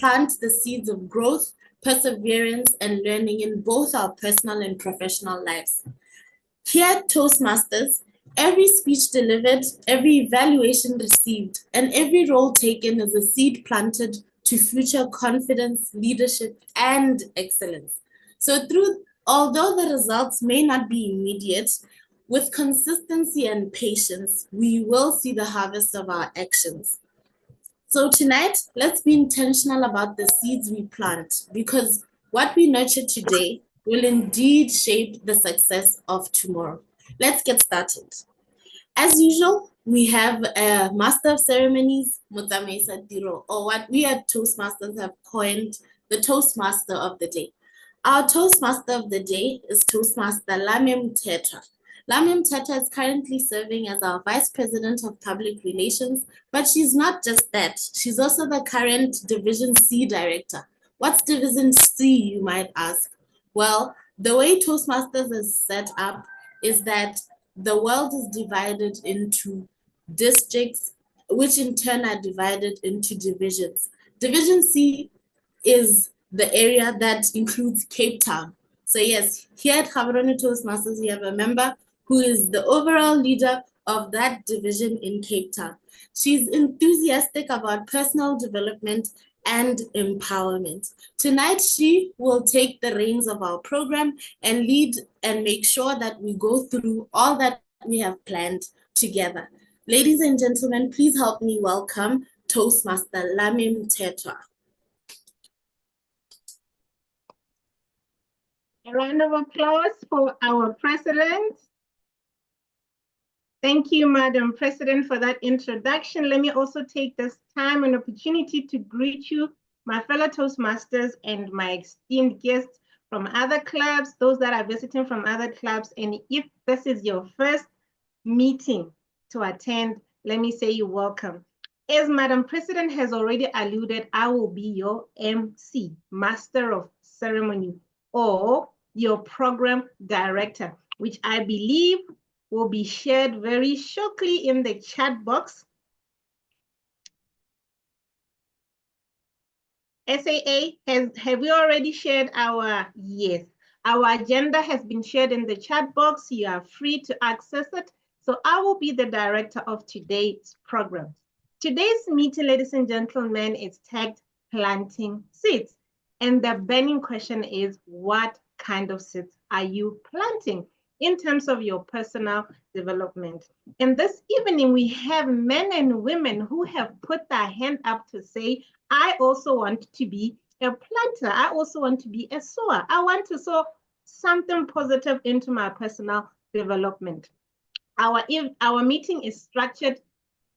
plant the seeds of growth, perseverance, and learning in both our personal and professional lives. Here at Toastmasters, every speech delivered, every evaluation received, and every role taken is a seed planted to future confidence, leadership, and excellence. So although the results may not be immediate, with consistency and patience, we will see the harvest of our actions. So tonight, let's be intentional about the seeds we plant, because what we nurture today will indeed shape the success of tomorrow. Let's get started. As usual, we have a master of ceremonies, Motsamaisa Tiro, or what we at Toastmasters have coined the Toastmaster of the day. Our Toastmaster of the day is Toastmaster Lamem Tetra. Lamem Tetra is currently serving as our Vice President of Public Relations, but she's not just that. She's also the current Division C Director. What's Division C, you might ask? Well, the way Toastmasters is set up is that the world is divided into districts, which in turn are divided into divisions. Division C is the area that includes Cape Town. So yes, here at Gaborone Toastmasters, we have a member who is the overall leader of that division in Cape Town. She's enthusiastic about personal development and empowerment. Tonight, she will take the reins of our program and lead and make sure that we go through all that we have planned together. Ladies and gentlemen, please help me welcome Toastmaster Lamem Tetra. A round of applause for our president. Thank you, Madam President, for that introduction. Let me also take this time and opportunity to greet you, my fellow Toastmasters and my esteemed guests from other clubs, those that are visiting from other clubs. And if this is your first meeting to attend, let me say you're welcome. As Madam President has already alluded, I will be your MC, Master of Ceremony, or your program director, which I believe will be shared very shortly in the chat box. SAA, have we already shared our, yes, our agenda has been shared in the chat box. You are free to access it. So I will be the director of today's program. Today's meeting, ladies and gentlemen, is tagged Planting Seeds. And the burning question is, what kind of seeds are you planting in terms of your personal development? And this evening, we have men and women who have put their hand up to say, I also want to be a planter. I also want to be a sower. I want to sow something positive into my personal development. Our meeting is structured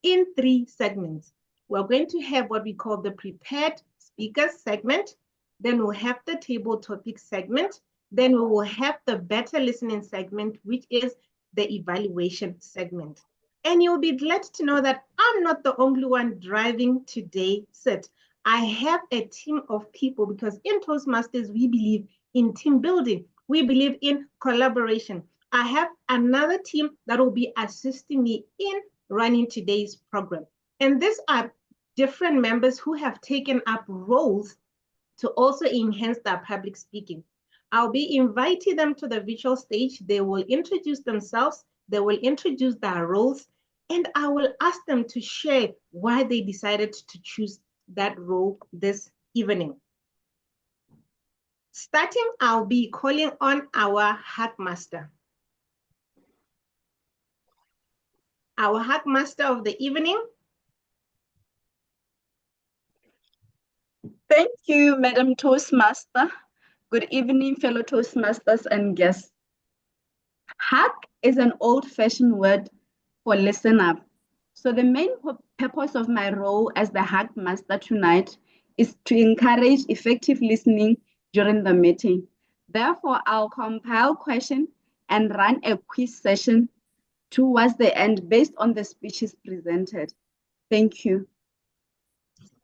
in 3 segments. We're going to have what we call the prepared speakers segment. Then we'll have the table topic segment. Then we will have the better listening segment, which is the evaluation segment. And you'll be glad to know that I'm not the only one driving today's set. I have a team of people, because in Toastmasters, we believe in team building. We believe in collaboration. I have another team that will be assisting me in running today's program. And these are different members who have taken up roles to also enhance their public speaking. I'll be inviting them to the virtual stage. They will introduce themselves, they will introduce their roles, and I will ask them to share why they decided to choose that role this evening. Starting, I'll be calling on our Hackmaster. Our Hackmaster of the evening. Thank you, Madam Toastmaster. Good evening, fellow Toastmasters and guests. Hack is an old-fashioned word for listen up. So the main purpose of my role as the Hackmaster tonight is to encourage effective listening during the meeting. Therefore, I'll compile questions and run a quiz session towards the end based on the speeches presented. Thank you.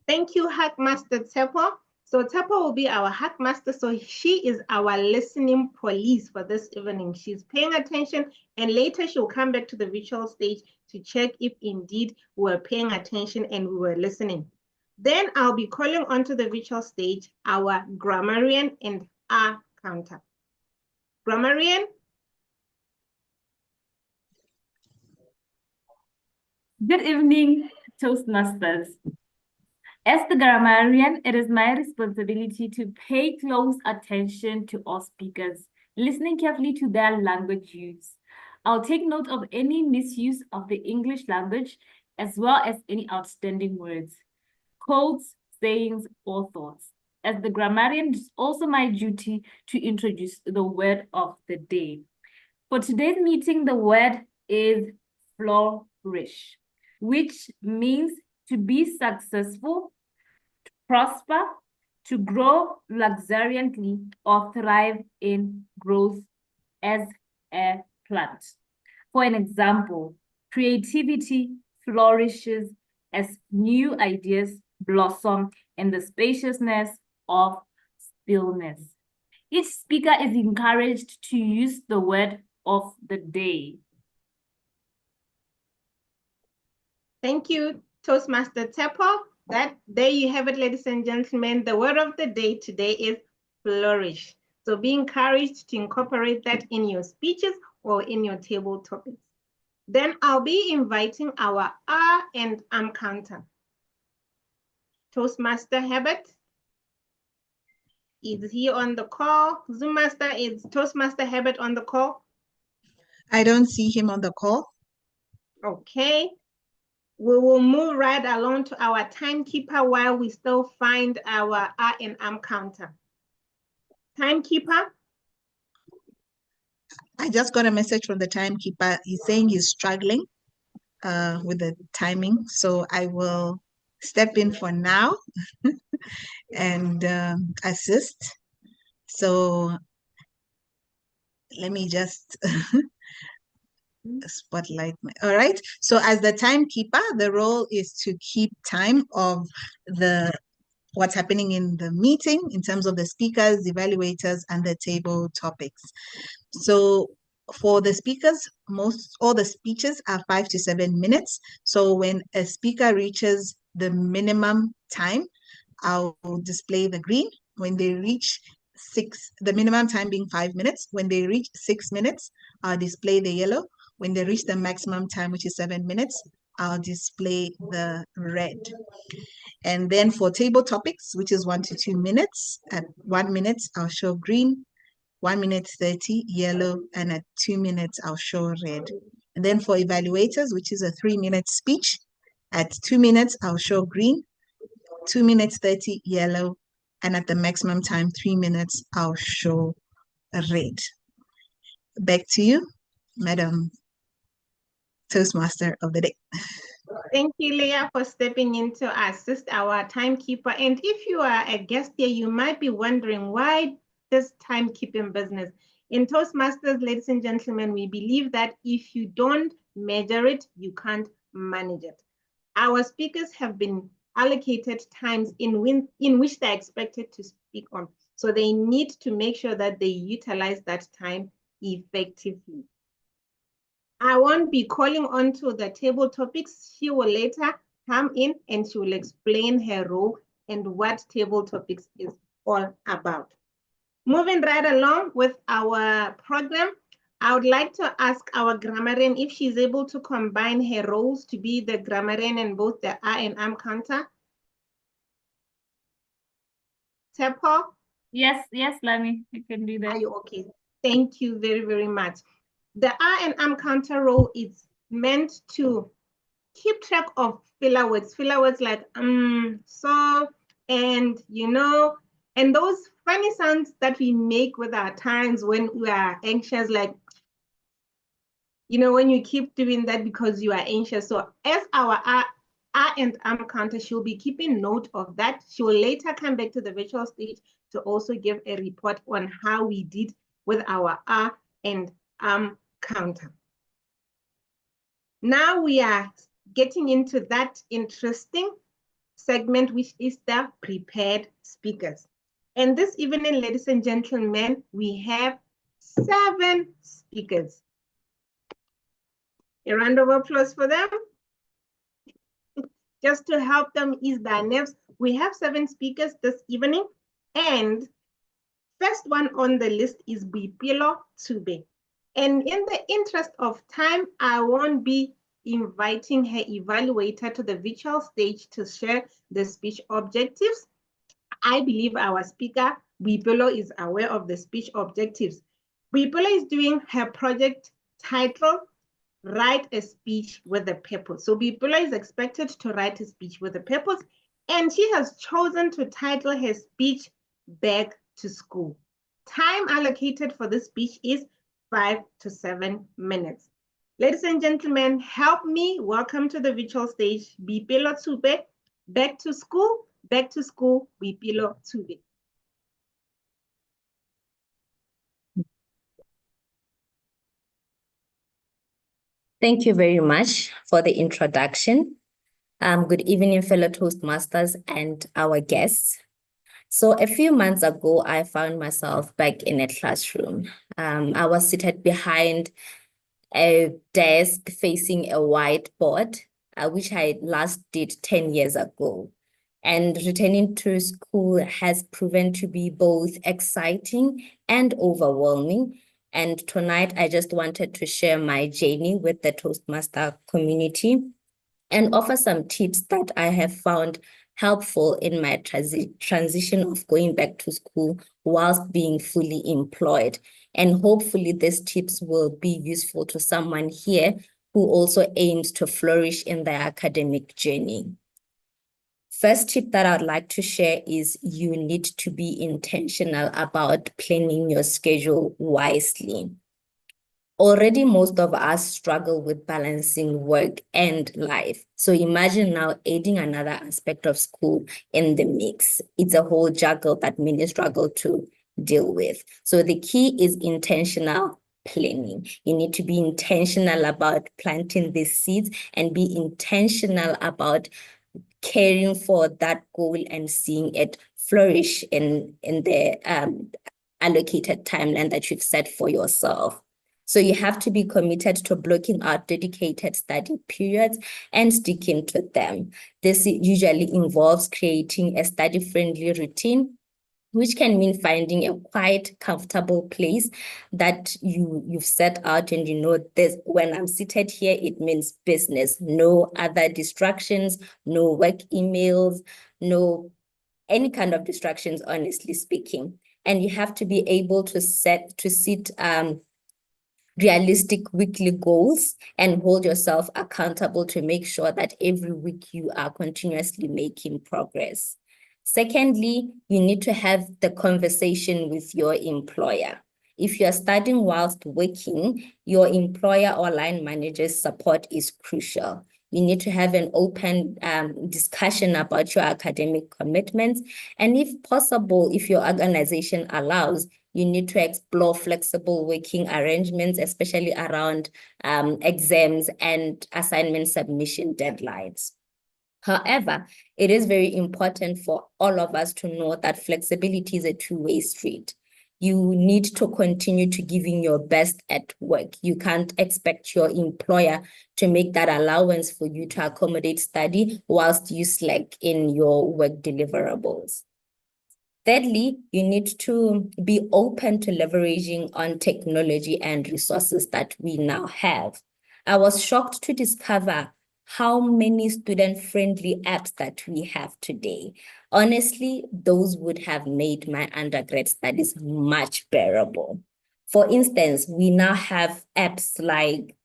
Thank you, Hackmaster Tepo. So Tepo will be our Hackmaster. So she is our listening police for this evening. She's paying attention, and later she'll come back to the virtual stage to check if indeed we were paying attention and we were listening. Then I'll be calling onto the virtual stage our grammarian and our counter. Grammarian. Good evening, Toastmasters. As the grammarian, it is my responsibility to pay close attention to all speakers, listening carefully to their language use. I'll take note of any misuse of the English language, as well as any outstanding words, codes, sayings, or thoughts. As the grammarian, it's also my duty to introduce the word of the day. For today's meeting, the word is flourish, which means to be successful, to prosper, to grow luxuriantly, or thrive in growth as a plant. For an example, creativity flourishes as new ideas blossom in the spaciousness of stillness. Each speaker is encouraged to use the word of the day. Thank you, Toastmaster Tepo. There you have it, ladies and gentlemen. The word of the day today is flourish. So be encouraged to incorporate that in your speeches or in your table topics. Then I'll be inviting our and counter. Toastmaster Herbert is he on the call? Zoom Master, is Toastmaster Herbert on the call? I don't see him on the call. Okay. We will move right along to our timekeeper while we still find our and counter. Timekeeper? I just got a message from the timekeeper. He's saying he's struggling with the timing. So I will step in for now and assist. So let me just spotlight all right. So as the timekeeper, the role is to keep time of what's happening in the meeting in terms of the speakers, evaluators, and the table topics. So for the speakers, all the speeches are 5 to 7 minutes. So when a speaker reaches the minimum time, I'll display the green. When they reach the minimum time being 5 minutes, when they reach 6 minutes, I'll display the yellow. When they reach the maximum time, which is 7 minutes, I'll display the red. And then for table topics, which is 1 to 2 minutes, at 1 minute, I'll show green, 1 minute 30, yellow, and at 2 minutes, I'll show red. And then for evaluators, which is a 3-minute speech, at 2 minutes, I'll show green, 2 minutes 30, yellow, and at the maximum time, 3 minutes, I'll show red. Back to you, Madam Toastmaster of the day. Thank you, Leah, for stepping in to assist our timekeeper. And if you are a guest here, you might be wondering why this timekeeping business. In Toastmasters, ladies and gentlemen, we believe that if you don't measure it, you can't manage it. Our speakers have been allocated times in which they're expected to speak on. So they need to make sure that they utilize that time effectively. I won't be calling on to the table topics. She will later come in and she will explain her role and what table topics is all about. Moving right along with our program, I would like to ask our grammarian if she's able to combine her roles to be the grammarian and both the and counter. Tepo? Yes, Lami, you can do that. Are you okay? Thank you very, very much. The and counter role is meant to keep track of filler words like so, and you know, and those funny sounds that we make with our tongues when we are anxious, like, you know, when you keep doing that because you are anxious. So as our and counter, she'll be keeping note of that. She will later come back to the virtual stage to also give a report on how we did with our and counter. Now we are getting into that interesting segment, which is the prepared speakers. And this evening, ladies and gentlemen, we have 7 speakers. A round of applause for them. just to help them ease their nerves. We have 7 speakers this evening, and first one on the list is Boipelo Tube. And in the interest of time, I won't be inviting her evaluator to the virtual stage to share the speech objectives. I believe our speaker, Boipelo, is aware of the speech objectives. Boipelo is doing her project titled Write a Speech with a Purpose. So Boipelo is expected to write a speech with a purpose, and she has chosen to title her speech Back to School. Time allocated for this speech is 5 to 7 minutes. Ladies and gentlemen, help me welcome to the virtual stage Boipelo Tube. Back to school, Boipelo Tube. Thank you very much for the introduction. Good evening, fellow Toastmasters and our guests. So a few months ago, I found myself back in a classroom. I was seated behind a desk facing a whiteboard, which I last did 10 years ago. And returning to school has proven to be both exciting and overwhelming. And tonight, I just wanted to share my journey with the Toastmaster community and offer some tips that I have found helpful in my transition of going back to school whilst being fully employed. And hopefully these tips will be useful to someone here who also aims to flourish in their academic journey. First tip that I'd like to share is you need to be intentional about planning your schedule wisely. Already, most of us struggle with balancing work and life. So imagine now adding another aspect of school in the mix. It's a whole juggle that many struggle to deal with. So the key is intentional planning. You need to be intentional about planting these seeds and be intentional about caring for that goal and seeing it flourish in the allocated timeline that you've set for yourself. So you have to be committed to blocking out dedicated study periods and sticking to them. This usually involves creating a study-friendly routine, which can mean finding a quiet, comfortable place that you've set out and you know this. When I'm seated here, it means business, no other distractions, no work emails, no any kind of distractions, honestly speaking. And you have to be able to set realistic weekly goals and hold yourself accountable to make sure that every week you are continuously making progress. Secondly, you need to have the conversation with your employer. If you are studying whilst working, your employer or line manager's support is crucial. You need to have an open discussion about your academic commitments. And if possible, if your organization allows, you need to explore flexible working arrangements, especially around exams and assignment submission deadlines. However, it is very important for all of us to know that flexibility is a two-way street. You need to continue to giving your best at work. You can't expect your employer to make that allowance for you to accommodate study whilst you slack in your work deliverables. Thirdly, you need to be open to leveraging on technology and resources that we now have. I was shocked to discover how many student-friendly apps that we have today. Honestly, those would have made my undergrad studies much bearable. For instance, we now have apps like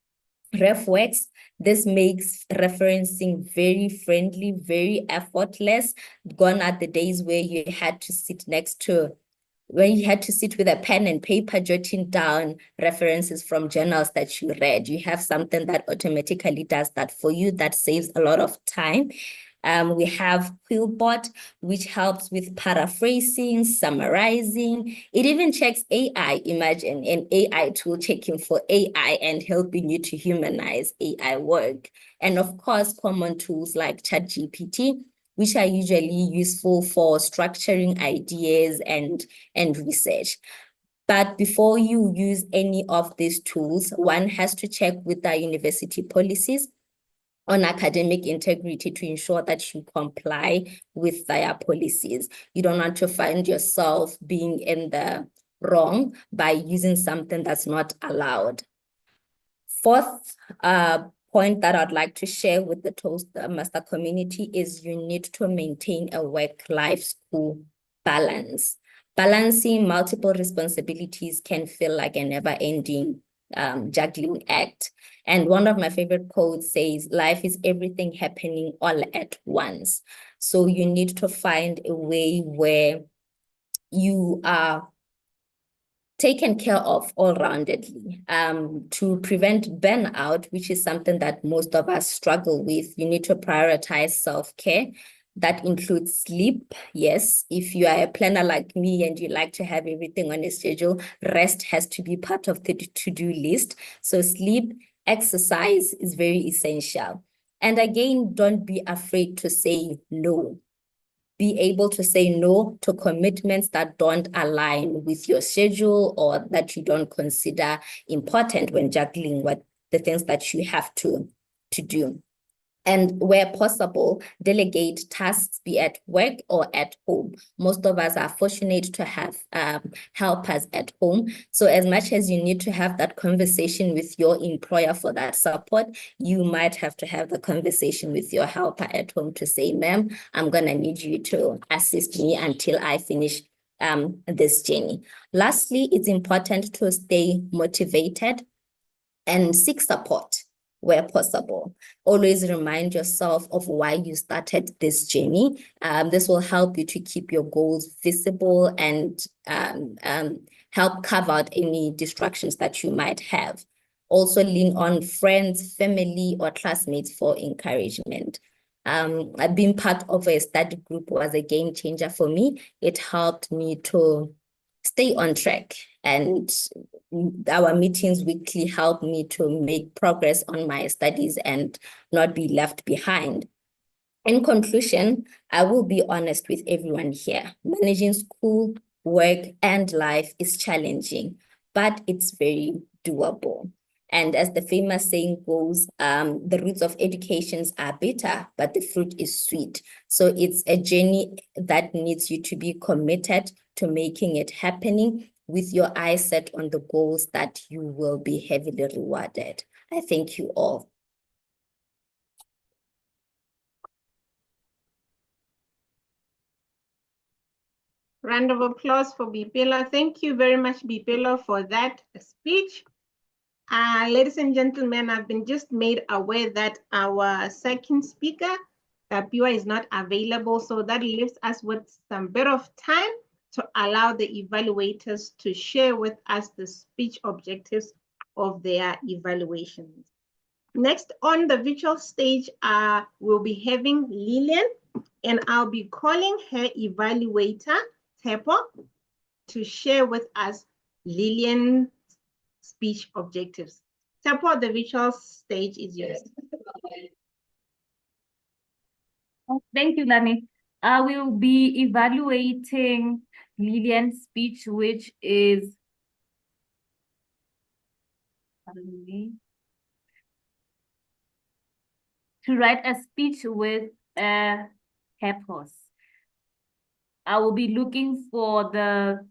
RefWorks. This makes referencing very friendly, very effortless. Gone are the days where you had to sit with a pen and paper jotting down references from journals that you read. You have something that automatically does that for you. That saves a lot of time. We have Quillbot, which helps with paraphrasing, summarizing. It even checks AI. Imagine an AI tool checking for AI and helping you to humanize AI work. And of course, common tools like ChatGPT, which are usually useful for structuring ideas and research. But before you use any of these tools, one has to check with the university policies on academic integrity to ensure that you comply with their policies. You don't want to find yourself being in the wrong by using something that's not allowed. Fourth point that I'd like to share with the Toastmaster community is you need to maintain a work-life school balance. Balancing multiple responsibilities can feel like a never-ending juggling act. And one of my favorite quotes says, life is everything happening all at once. So you need to find a way where you are taken care of all-roundedly. To prevent burnout, which is something that most of us struggle with, you need to prioritize self-care. That includes sleep. Yes, if you are a planner like me and you like to have everything on a schedule, rest has to be part of the to-do list. So sleep, exercise is very essential. And again, don't be afraid to say no. Be able to say no to commitments that don't align with your schedule or that you don't consider important when juggling what the things that you have to do. And where possible, delegate tasks, be at work or at home. Most of us are fortunate to have helpers at home. So as much as you need to have that conversation with your employer for that support, you might have to have the conversation with your helper at home to say, ma'am, I'm going to need you to assist me until I finish this journey. Lastly, it's important to stay motivated and seek support where possible. Always remind yourself of why you started this journey. This will help you to keep your goals visible and help carve out any distractions that you might have. Also lean on friends, family, or classmates for encouragement. Being part of a study group was a game changer for me. It helped me to stay on track, and our meetings weekly help me to make progress on my studies and not be left behind. In conclusion, I will be honest with everyone here. Managing school, work, and life is challenging, but it's very doable. And as the famous saying goes, the roots of educations are bitter, but the fruit is sweet. So it's a journey that needs you to be committed to making it happening with your eyes set on the goals that you will be heavily rewarded. I thank you all. Round of applause for Bipelo. Thank you very much, Bipelo, for that speech. Ladies and gentlemen, I've been just made aware that our second speaker, Piwa, is not available. So that leaves us with some bit of time to allow the evaluators to share with us the speech objectives of their evaluations. Next on the virtual stage, we'll be having Lillian, and I'll be calling her evaluator, Tepo, to share with us Lillian's speech objectives. Tepo, the virtual stage is yours. Thank you, Lani. I will be evaluating Lillian's speech, which is, pardon me, to write a speech with a purpose. I will be looking for the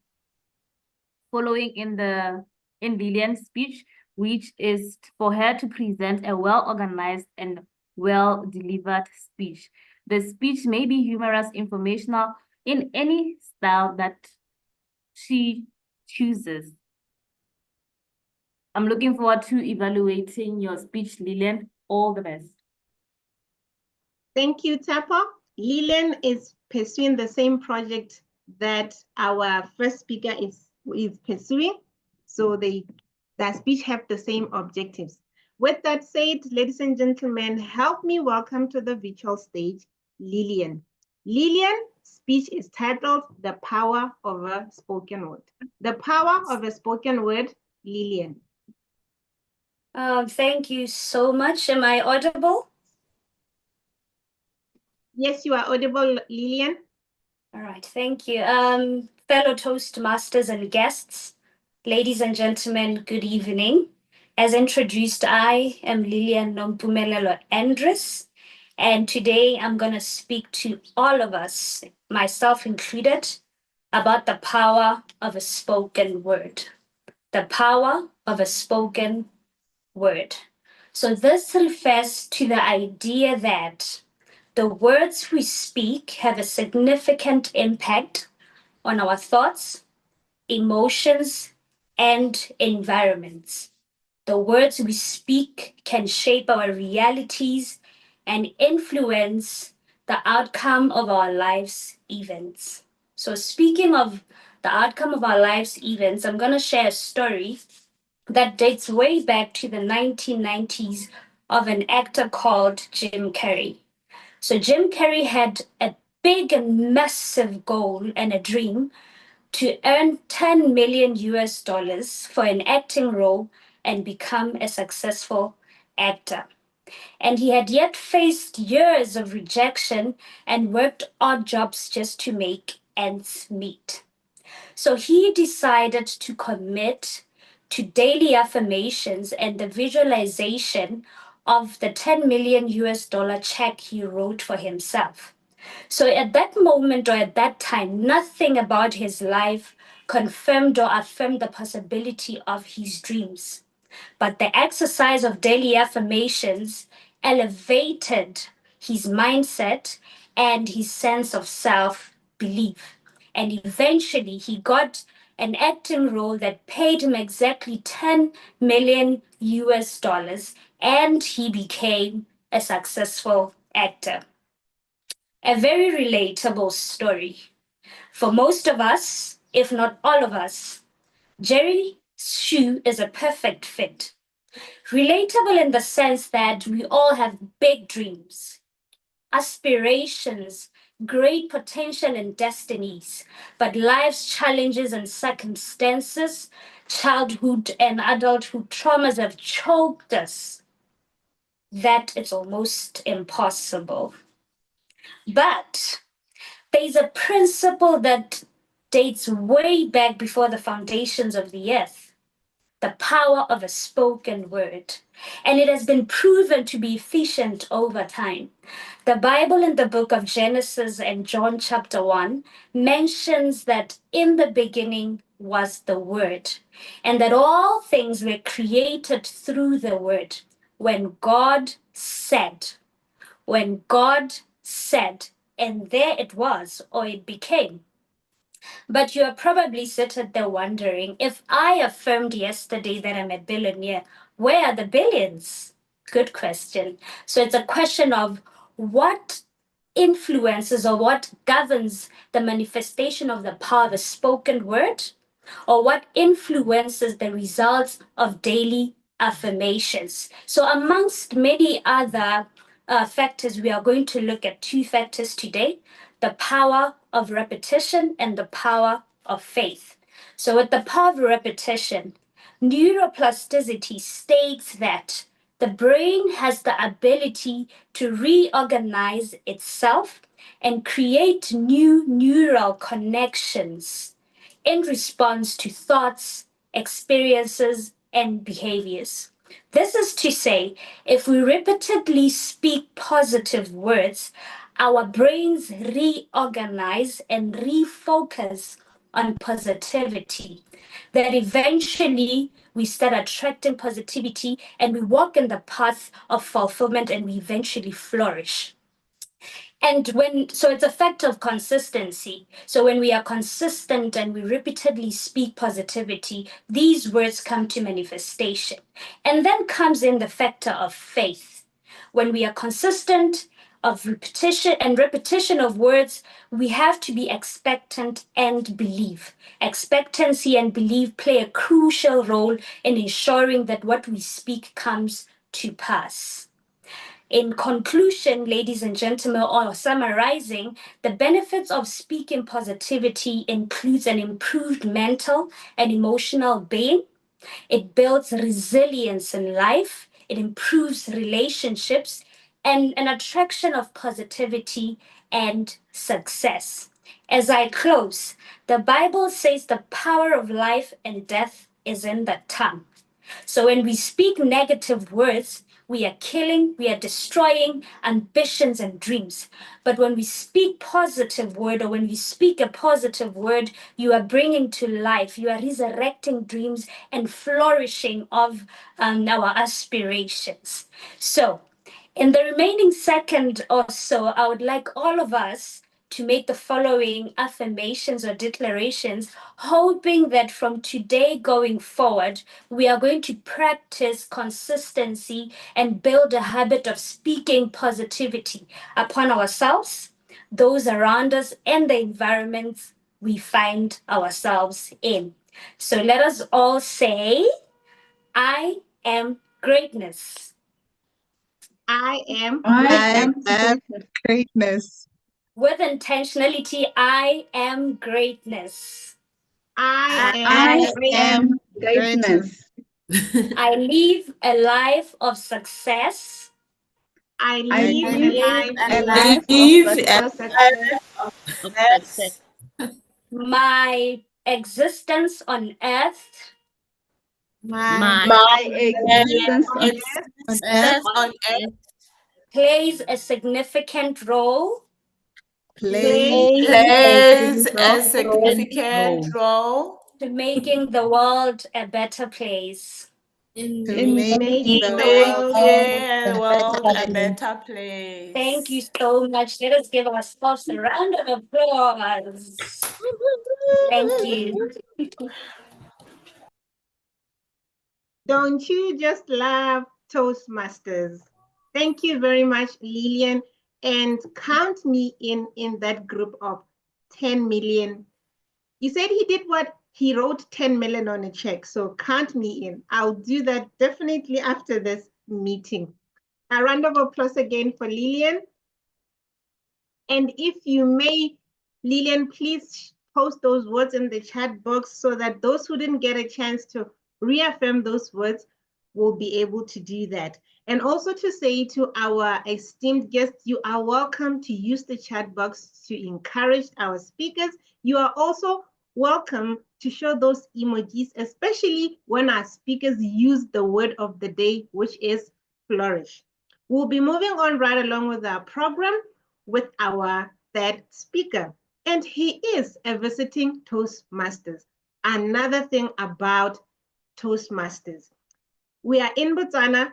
following in Lillian's speech, which is for her to present a well-organized and well-delivered speech. The speech may be humorous, informational, in any style that she chooses. I'm looking forward to evaluating your speech, Lillian. All the best. Thank you, Tepo. Lillian is pursuing the same project that our first speaker is pursuing. So their speech have the same objectives. With that said, ladies and gentlemen, help me welcome to the virtual stage, Lillian. Lillian's speech is titled The Power of a Spoken Word. The Power of a Spoken Word, Lillian. Thank you so much. Am I audible? Yes, you are audible, Lillian. All right, thank you. Fellow Toastmasters and guests, ladies and gentlemen, good evening. As introduced, I am Lilian Nompumelelo Andres, and today I'm going to speak to all of us, myself included, about the power of a spoken word. The power of a spoken word. So this refers to the idea that the words we speak have a significant impact on our thoughts, emotions, and environments. The words we speak can shape our realities and influence the outcome of our life's events. So, speaking of the outcome of our life's events, I'm going to share a story that dates way back to the 1990s of an actor called Jim Carrey. So, Jim Carrey had a big and massive goal and a dream to earn 10 million US dollars for an acting role and become a successful actor. And he had yet faced years of rejection and worked odd jobs just to make ends meet. So he decided to commit to daily affirmations and the visualization of the 10 million US dollar check he wrote for himself. So at that moment or at that time, nothing about his life confirmed or affirmed the possibility of his dreams. But the exercise of daily affirmations elevated his mindset and his sense of self-belief. And eventually he got an acting role that paid him exactly 10 million US dollars, and he became a successful actor. A very relatable story. For most of us, if not all of us, Jerry's shoe is a perfect fit. Relatable in the sense that we all have big dreams, aspirations, great potential and destinies, but life's challenges and circumstances, childhood and adulthood traumas have choked us that it's almost impossible. But there's a principle that dates way back before the foundations of the earth, the power of a spoken word. And it has been proven to be efficient over time. The Bible in the book of Genesis and John chapter 1 mentions that in the beginning was the Word, and that all things were created through the Word. When God said, and there it was, or it became. But you're probably sitting there wondering, if I affirmed yesterday that I'm a billionaire, where are the billions? Good question. So it's a question of what influences or what governs the manifestation of the power of a spoken word, or what influences the results of daily affirmations. So amongst many other factors, we are going to look at two factors today: the power of repetition and the power of faith. So with the power of repetition, neuroplasticity states that the brain has the ability to reorganize itself and create new neural connections in response to thoughts, experiences, and behaviors. This is to say, if we repeatedly speak positive words, our brains reorganize and refocus on positivity. That eventually we start attracting positivity and we walk in the path of fulfillment and we eventually flourish. And so it's a factor of consistency. So when we are consistent and we repeatedly speak positivity, these words come to manifestation. And then comes in the factor of faith. When we are consistent of repetition of words, we have to be expectant and believe. Expectancy and belief play a crucial role in ensuring that what we speak comes to pass. In conclusion, ladies and gentlemen, or summarizing, the benefits of speaking positivity includes an improved mental and emotional being. It builds resilience in life. It improves relationships and an attraction of positivity and success. As I close, the Bible says the power of life and death is in the tongue. So when we speak negative words, we are killing, we are destroying ambitions and dreams. But when we speak positive word, or when you speak a positive word, you are bringing to life, you are resurrecting dreams and flourishing of our aspirations. So in the remaining second or so, I would like all of us to make the following affirmations or declarations, hoping that from today going forward, we are going to practice consistency and build a habit of speaking positivity upon ourselves, those around us, and the environments we find ourselves in. So let us all say, I am greatness. I am I greatness. am greatness. With intentionality, I am greatness. I I am greatness. am greatness. I live a life of success I I live a live life a of life of success. success. my existence on earth My My existence on On earth, plays a significant role play Plays a significant role to making the world a better place. in to in make making the the world world a better place. place. Thank you so much. Let us give ourselves a round of applause. Thank you. Don't you just love Toastmasters? Thank you very much, Lillian. And count me in that group of 10 million. You said he did what? He wrote 10 million on a check. So count me in. I'll do that definitely after this meeting. A round of applause again for Lillian. And if you may, Lillian, please post those words in the chat box so that those who didn't get a chance to reaffirm those words will be able to do that. And also to say to our esteemed guests, you are welcome to use the chat box to encourage our speakers. You are also welcome to show those emojis, especially when our speakers use the word of the day, which is flourish. We'll be moving on right along with our program with our third speaker. And he is a visiting Toastmasters. Another thing about Toastmasters. We are in Botswana.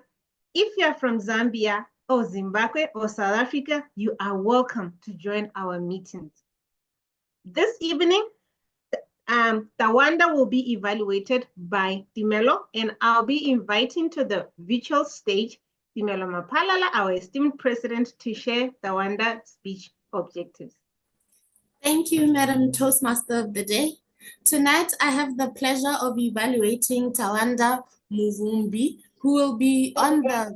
If you are from Zambia or Zimbabwe or South Africa, you are welcome to join our meetings. This evening, Tawanda will be evaluated by Timelo, and I'll be inviting to the virtual stage Timelo Mapalala, our esteemed president, to share Tawanda speech objectives. Thank you, Madam Toastmaster of the Day. Tonight, I have the pleasure of evaluating Tawanda Muvumbi, who will be on the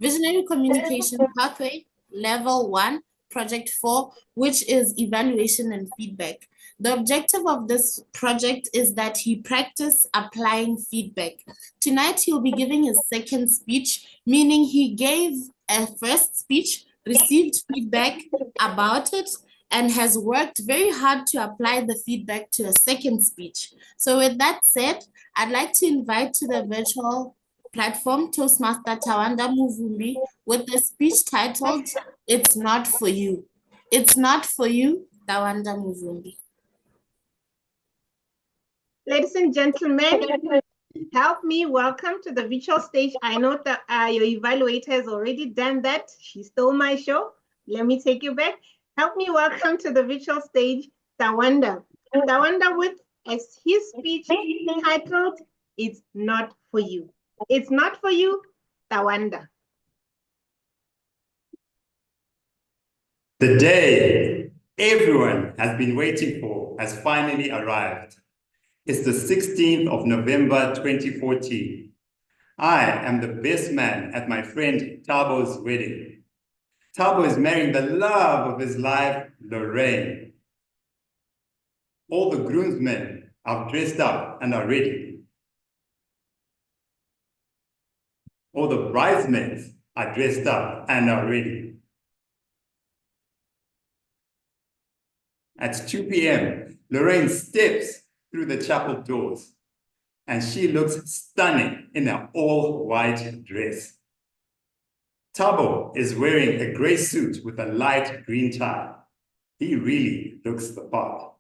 Visionary Communication Pathway, Level 1, Project 4, which is evaluation and feedback. The objective of this project is that he practice applying feedback. Tonight, he'll be giving his second speech, meaning he gave a first speech, received feedback about it, and has worked very hard to apply the feedback to a second speech. So with that said, I'd like to invite to the virtual platform Toastmaster Tawanda Muvumbi with the speech titled, It's Not For You. It's Not For You, Tawanda Muvumbi. Ladies and gentlemen, help me welcome to the virtual stage. I know that your evaluator has already done that. She stole my show. Let me take you back. Help me welcome to the virtual stage, Tawanda. Tawanda with his speech titled, It's Not For You. It's not for you, Tawanda. The day everyone has been waiting for has finally arrived. It's the 16th of November 2014. I am the best man at my friend Tabo's wedding. Tabo is marrying the love of his life, Lorraine. All the groomsmen are dressed up and are ready. All the bridesmaids are dressed up and are ready. At 2 p.m., Lorraine steps through the chapel doors. and she looks stunning in an all-white dress. Thabo is wearing a gray suit with a light green tie. He really looks the part.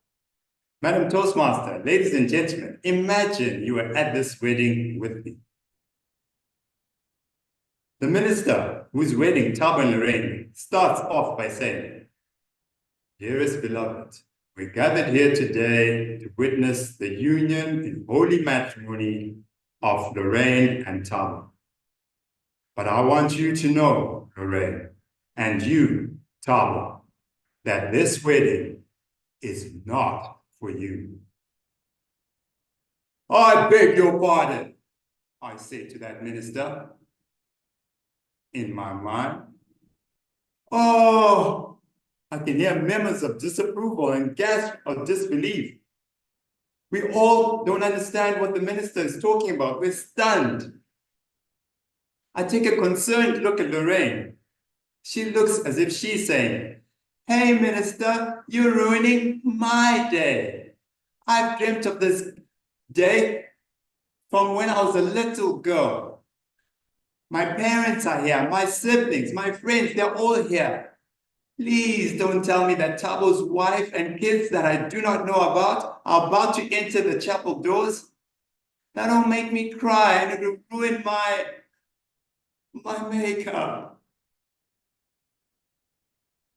Madam Toastmaster, ladies and gentlemen, imagine you were at this wedding with me. The minister who's wedding Thabo and Lorraine starts off by saying, "Dearest beloved, we gathered here today to witness the union in holy matrimony of Lorraine and Thabo. But I want you to know, Lorraine, and you, Thabo, that this wedding is not for you." "I beg your pardon," I say to that minister. In my mind, oh, I can hear murmurs of disapproval and gasps of disbelief. We all don't understand what the minister is talking about. We're stunned. I take a concerned look at Lorraine. She looks as if she's saying, "Hey, minister, you're ruining my day. I've dreamt of this day from when I was a little girl. My parents are here, my siblings, my friends, they're all here. Please don't tell me that Thabo's wife and kids that I do not know about are about to enter the chapel doors. That'll make me cry and it'll ruin my makeup."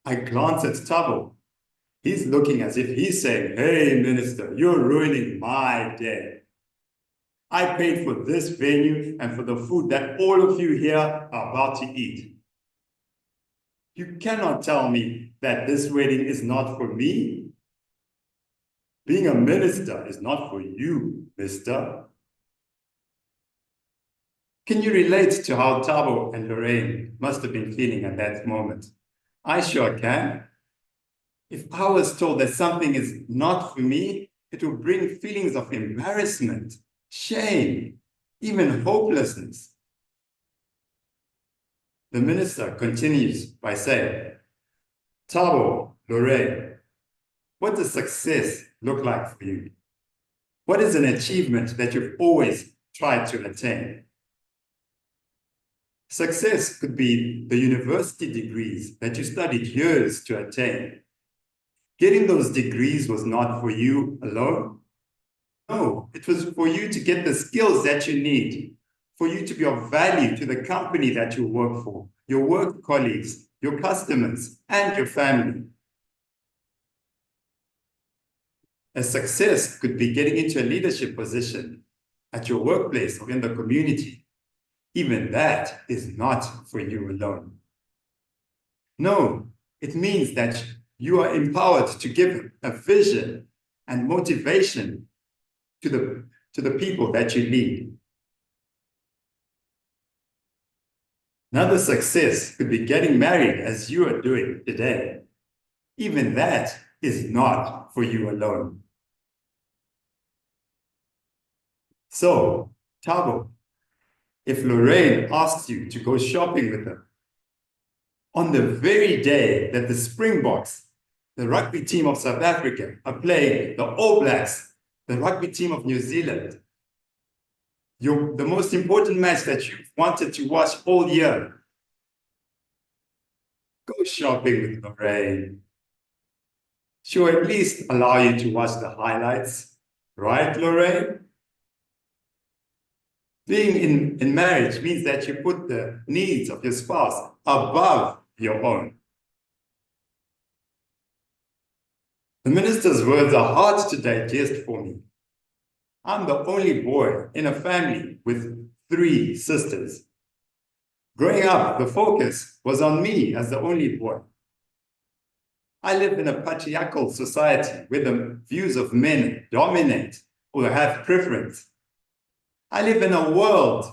I glance at Thabo. He's looking as if he's saying, "Hey, minister, you're ruining my day. I paid for this venue and for the food that all of you here are about to eat. You cannot tell me that this wedding is not for me. Being a minister is not for you, mister." Can you relate to how Thabo and Lorraine must have been feeling at that moment? I sure can. If I was told that something is not for me, it will bring feelings of embarrassment, shame, even hopelessness. The minister continues by saying, "Thabo, Lorraine, what does success look like for you? What is an achievement that you've always tried to attain?" Success could be the university degrees that you studied years to attain. Getting those degrees was not for you alone. No, it was for you to get the skills that you need, for you to be of value to the company that you work for, your work colleagues, your customers, and your family. A success could be getting into a leadership position at your workplace or in the community. Even that is not for you alone. No, it means that you are empowered to give a vision and motivation to the people that you lead. Another success could be getting married as you are doing today. Even that is not for you alone. So, Thabo, if Lorraine asks you to go shopping with her, on the very day that the Springboks, the rugby team of South Africa, are playing the All Blacks, the rugby team of New Zealand, the most important match that you've wanted to watch all year, go shopping with Lorraine. She'll at least allow you to watch the highlights, right, Lorraine? Being in marriage means that you put the needs of your spouse above your own. The minister's words are hard to digest for me. I'm the only boy in a family with 3 sisters. Growing up, the focus was on me as the only boy. I live in a patriarchal society where the views of men dominate or have preference. I live in a world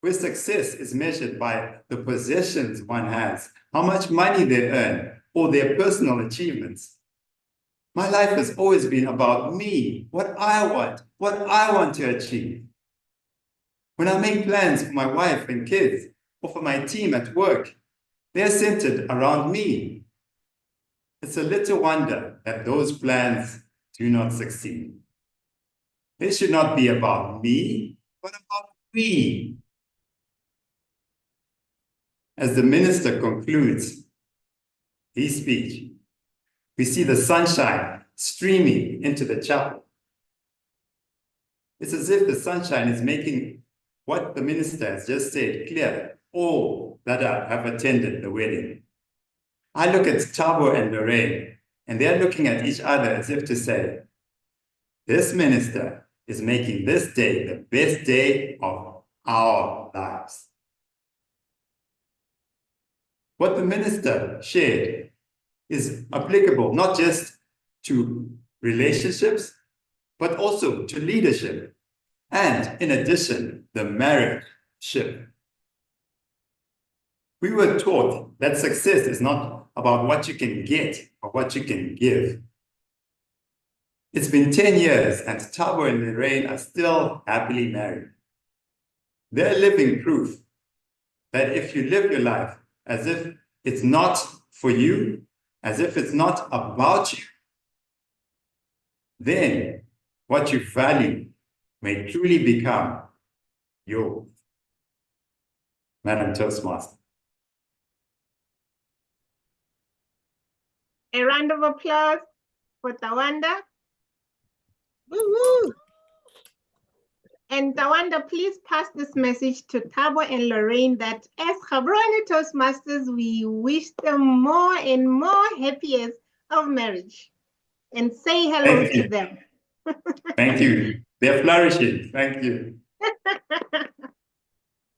where success is measured by the possessions one has, how much money they earn, or their personal achievements. My life has always been about me, what I want to achieve. When I make plans for my wife and kids, or for my team at work, they're centered around me. It's a little wonder that those plans do not succeed. This should not be about me, but about we. As the minister concludes his speech, we see the sunshine streaming into the chapel. It's as if the sunshine is making what the minister has just said clear, all that have attended the wedding. I look at Thabo and Lorraine, and they're looking at each other as if to say, this minister is making this day the best day of our lives. What the minister shared is applicable not just to relationships, but also to leadership, and in addition, the marriage-ship. We were taught that success is not about what you can get or what you can give. It's been 10 years and Thabo and Lorraine are still happily married. They're living proof that if you live your life as if it's not for you, as if it's not about you, then what you value may truly become yours. Madam Toastmaster. A round of applause for Tawanda. Woo-woo. And Tawanda, please pass this message to Thabo and Lorraine that as Gaborone Toastmasters, we wish them more and more happy years of marriage. And say hello to them. Thank you. They're flourishing. Thank you.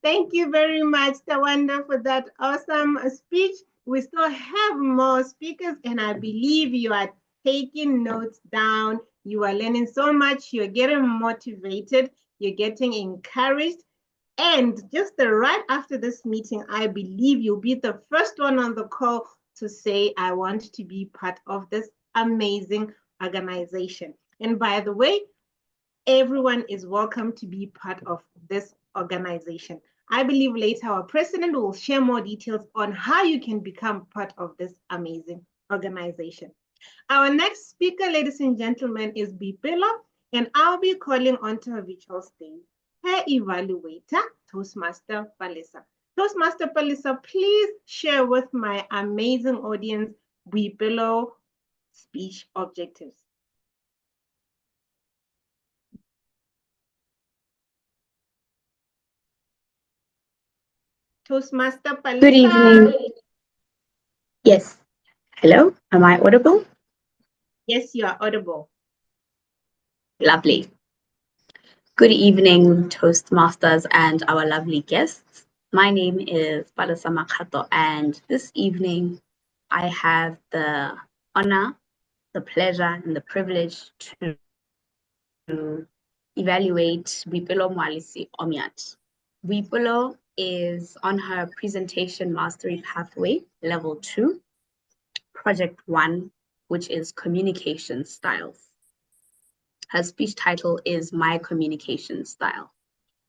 Thank you very much, Tawanda, for that awesome speech. We still have more speakers, and I believe you are taking notes down. You are learning so much. You're getting motivated. You're getting encouraged. And just right after this meeting, I believe you'll be the first one on the call to say, I want to be part of this amazing organization. And by the way, everyone is welcome to be part of this organization. I believe later our president will share more details on how you can become part of this amazing organization. Our next speaker, ladies and gentlemen, is Bipelo, and I'll be calling onto her virtual stage her evaluator, Toastmaster Palesa. Toastmaster Palesa, please share with my amazing audience Bipelo speech objectives. Toastmaster Palesa. Good evening. Yes. Hello, am I audible? Yes, you are audible. Lovely. Good evening, Toastmasters and our lovely guests. My name is Palesa Makato, and this evening I have the honor, the pleasure, and the privilege to evaluate Bipelo Mwalisi Omiat. Bipelo is on her presentation mastery pathway, level 2, project 1, which is communication styles. Her speech title is My Communication Style.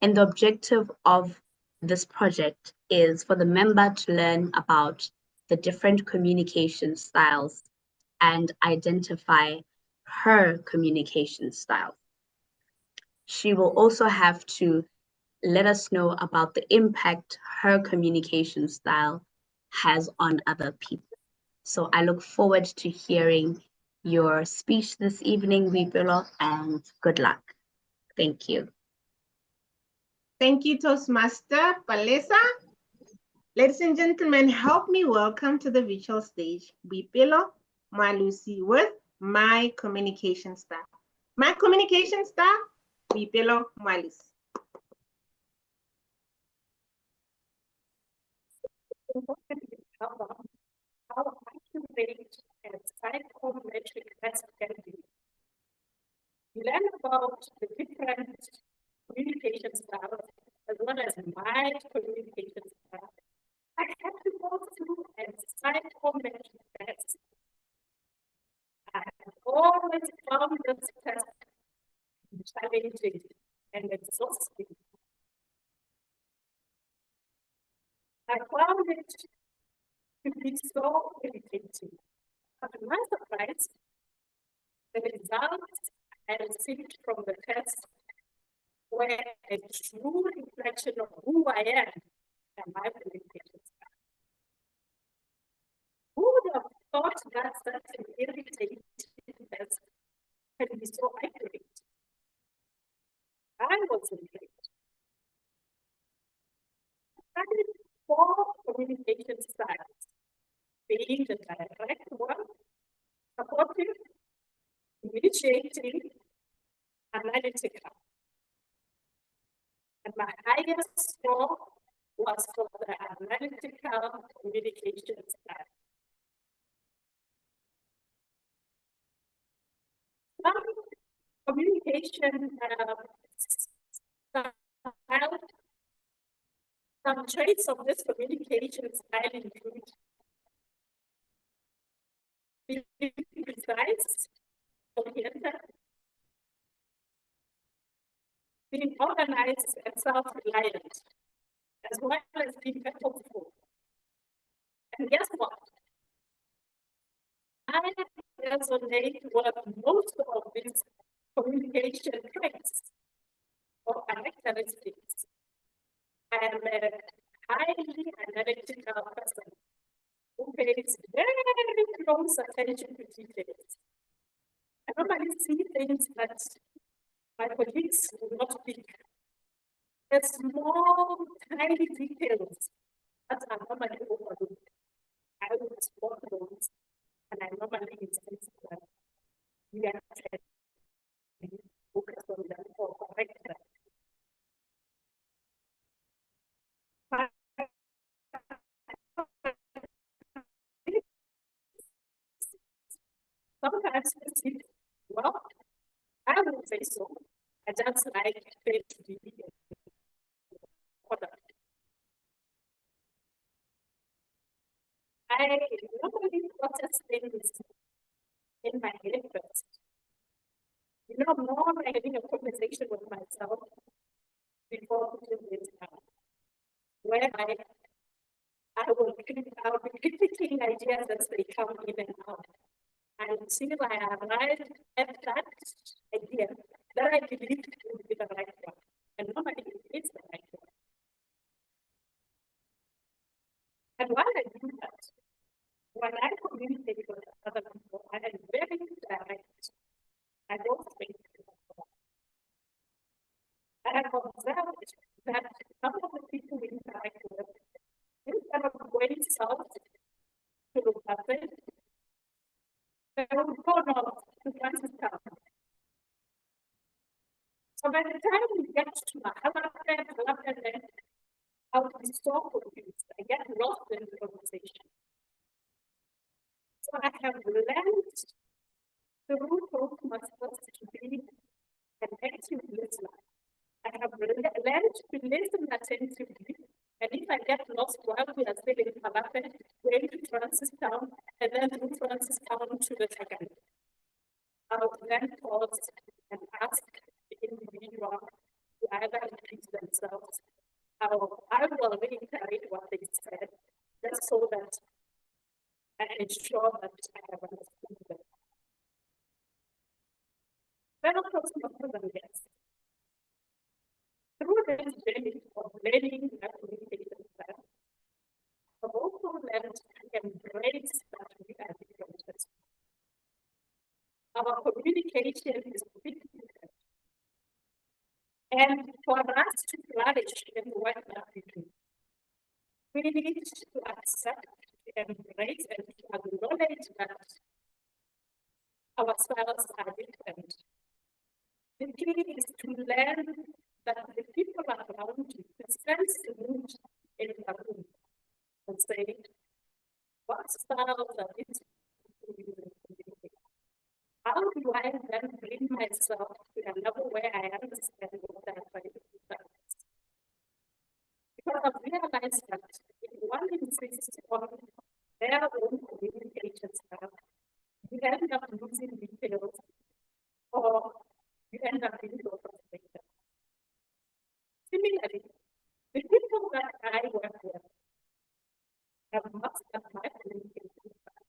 And the objective of this project is for the member to learn about the different communication styles and identify her communication style. She will also have to let us know about the impact her communication style has on other people. So I look forward to hearing your speech this evening, Bipelo, and good luck. Thank you. Thank you, Toastmaster Palesa. Ladies and gentlemen, help me welcome to the virtual stage Bipelo Malusi with My Communication Style. My Communication Style, Bipelo Malusi. How accurate and psychometric test can be. You learn about the different communication styles as well as my communication style. I had to go through a psychometric test. I have always found this test challenging and exhausting. I found it to be so irritating. But to my surprise, the results I received from the test were a true reflection of who I am and my communication style. Who would have thought that such an irritating test can be so accurate? I was intrigued. I studied 4 communication styles, being the direct one, supportive, initiating, analytical. And my highest score was for the analytical communication style. Some communication style, some traits of this communication style include being precise, oriented, being organized and self-reliant, as well as being purposeful. And guess what? I resonate with most of these communication traits or characteristics. I am a highly analytical person who pays very close attention to details. I normally see things that my colleagues will not pick. The small, tiny details that are normally overlooked. I will spot those, and I normally insist that we are focused on them for correct them. Sometimes it's well, I would say so. I just like it to be product. I normally process things in my head first. You know, more like having a conversation with myself before putting it down. Whereby I'll be critiquing ideas as they come in and out. Until I arrive at that idea that I believe will be the right one. And normally it's the right one. And while I do that, when I communicate with other people, I am very direct. I don't think I have observed that some of the people we interact with, instead of going south to look at it, they will go north to Franciscan. So by the time we get to Mahalapet, I will be so confused. I get lost in the conversation. So I have learned through Toastmasters to be an active listener. I have learned to listen attentively, and if I get lost while we are still in Palapet, going to Francistown, and then through Francistown to the second, I will then pause and ask the individual to either repeat themselves. I will reiterate what they said, just so that I ensure that I have understood them. Fellow Toastmasters and guests, through this journey of learning that communication style, I've also learned to embrace that we are different. Our communication is completely different. And for us to flourish in the work that we do, we need to accept, embrace, and to acknowledge that our styles are different. The key is to learn that the people around you can sense the mood in the room and say, what styles are these people using to communicate? How do I then bring myself to a level where I understand what I'm trying to do? Because I've realized that if one insists on their own communication style, you end up losing details or you end up being so frustrated. Similarly, the people that I work with have mastered my communication style.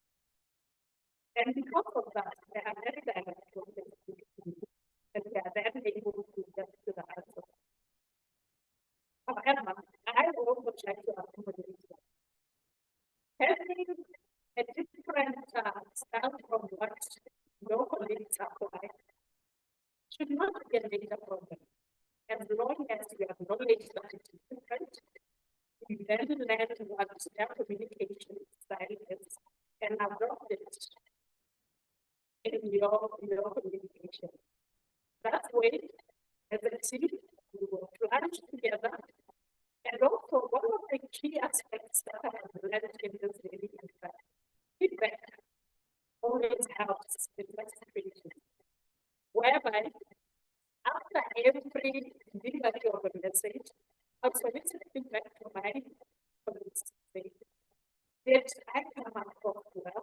And because of that, they are very direct when they speak to me. try to accommodate them. Having a different style from what your colleagues apply should not be a major problem. As long as you acknowledge that it is different, you then learn what their communication style is and adopt it in your communication. That way, as a team, we will flourish together. And also, one of the key aspects that I have learned in this really is that feedback always helps with execution, whereby after every meeting that you organization, I'll solicit feedback from my colleagues. Did I come across well?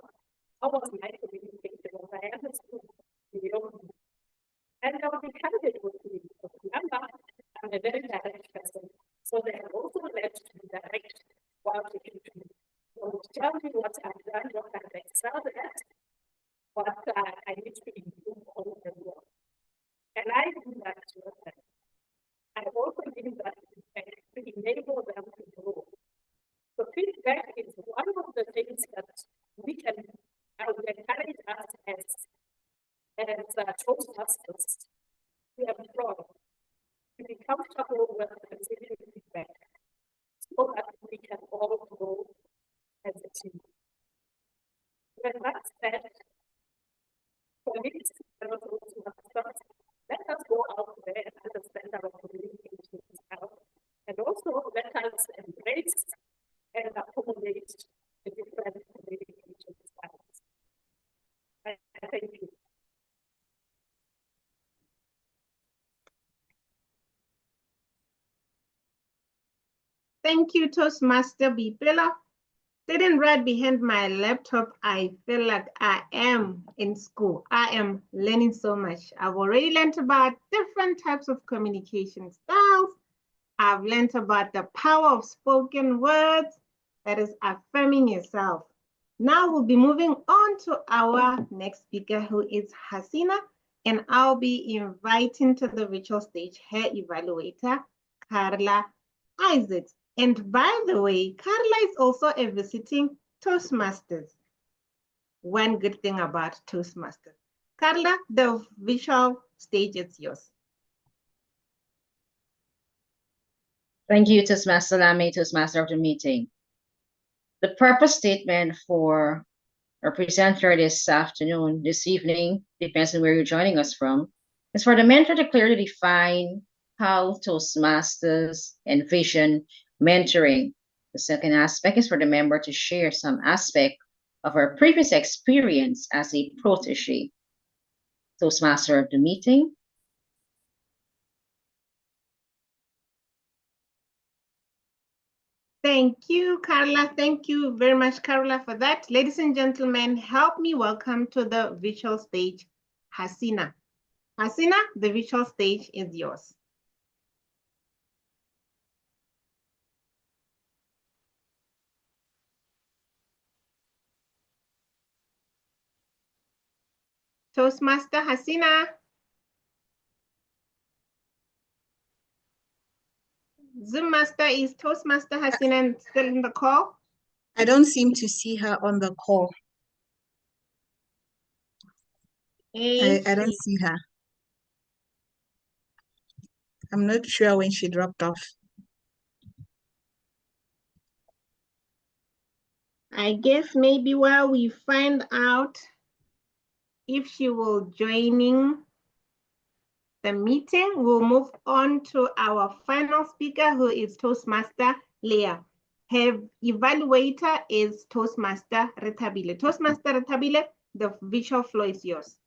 How was my communication? Was I understood? And I'll be candid with you. Remember, I'm a very direct person. So they have also led to be direct while taking to me. So tell me what I've done, what I've excelled at, what I need to improve on as well. And I do that to them. I also give that feedback to enable them to grow. So feedback is one of the things that we can encourage us as Toastmasters to employ, to be comfortable with receiving feedback so that we can all grow as a team. When that's said, colleagues and also Toastmasters, let us go out there and understand our communication style, and also let us embrace and accommodate the different communication styles. Thank you. Thank you, Toastmaster Bipela. Sitting right behind my laptop, I feel like I am in school. I am learning so much. I've already learned about different types of communication styles. I've learned about the power of spoken words, that is affirming yourself. Now we'll be moving on to our next speaker, who is Hasina, and I'll be inviting to the virtual stage her evaluator, Carla Isaacs. And by the way, Carla is also a visiting Toastmasters. One good thing about Toastmasters. Carla, the visual stage is yours. Thank you, Toastmaster Lamy, Toastmaster of the meeting. The purpose statement for our presenter this afternoon, this evening, depends on where you're joining us from, is for the mentor to clearly define how Toastmasters envision mentoring. The second aspect is for the member to share some aspect of her previous experience as a protege. Toastmaster of the meeting. Thank you, Carla. Thank you very much, Carla, for that. Ladies and gentlemen, help me welcome to the visual stage, Hasina. Hasina, the visual stage is yours. Toastmaster Hasina. Zoom Master, is Toastmaster Hasina still in the call? I don't seem to see her on the call. I don't see her. I'm not sure when she dropped off. I guess maybe while we find out if she will joining the meeting, we'll move on to our final speaker, who is Toastmaster Leah. Her evaluator is Toastmaster Retabile. Toastmaster Retabile, the visual floor is yours.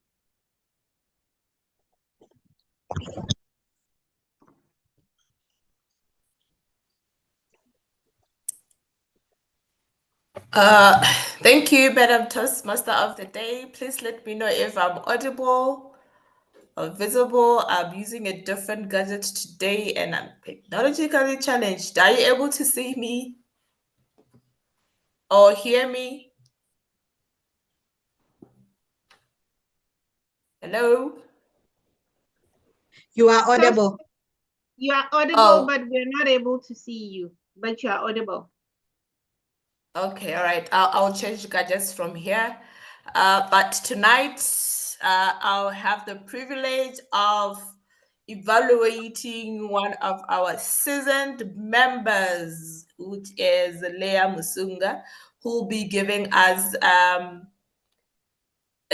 Thank you, Madam Toastmaster of the Day. Please let me know if I'm audible or visible. I'm using a different gadget today and I'm technologically challenged. Are you able to see me or hear me? Hello? You are audible. You are audible, Oh. but we're not able to see you. but you are audible. Okay, all right. I'll change gadgets from here. But tonight, I'll have the privilege of evaluating one of our seasoned members, which is Leah Musunga, who will be giving us a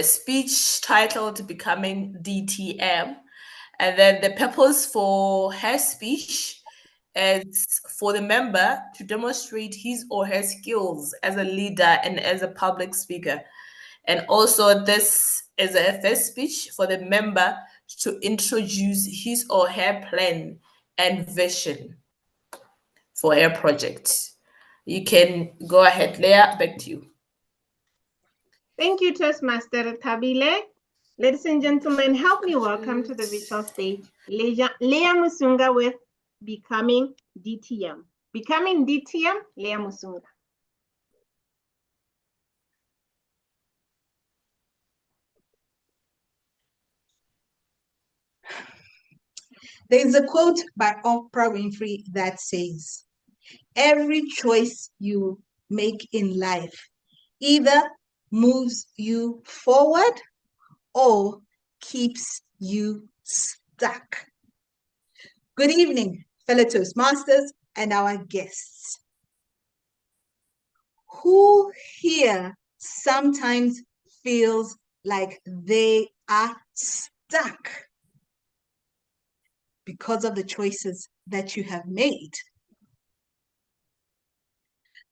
speech titled Becoming DTM. And then the purpose for her speech is for the member to demonstrate his or her skills as a leader and as a public speaker. And also, this is a first speech for the member to introduce his or her plan and vision for her project. You can go ahead, Leah, back to you. Thank you, Toastmaster Tabile. Ladies and gentlemen, help me welcome to the virtual stage Leah Musunga with Becoming DTM. Becoming DTM, Leah Musunga. There's a quote by Oprah Winfrey that says, "Every choice you make in life either moves you forward or keeps you stuck." Good evening, fellow Toastmasters and our guests. Who here sometimes feels like they are stuck because of the choices that you have made?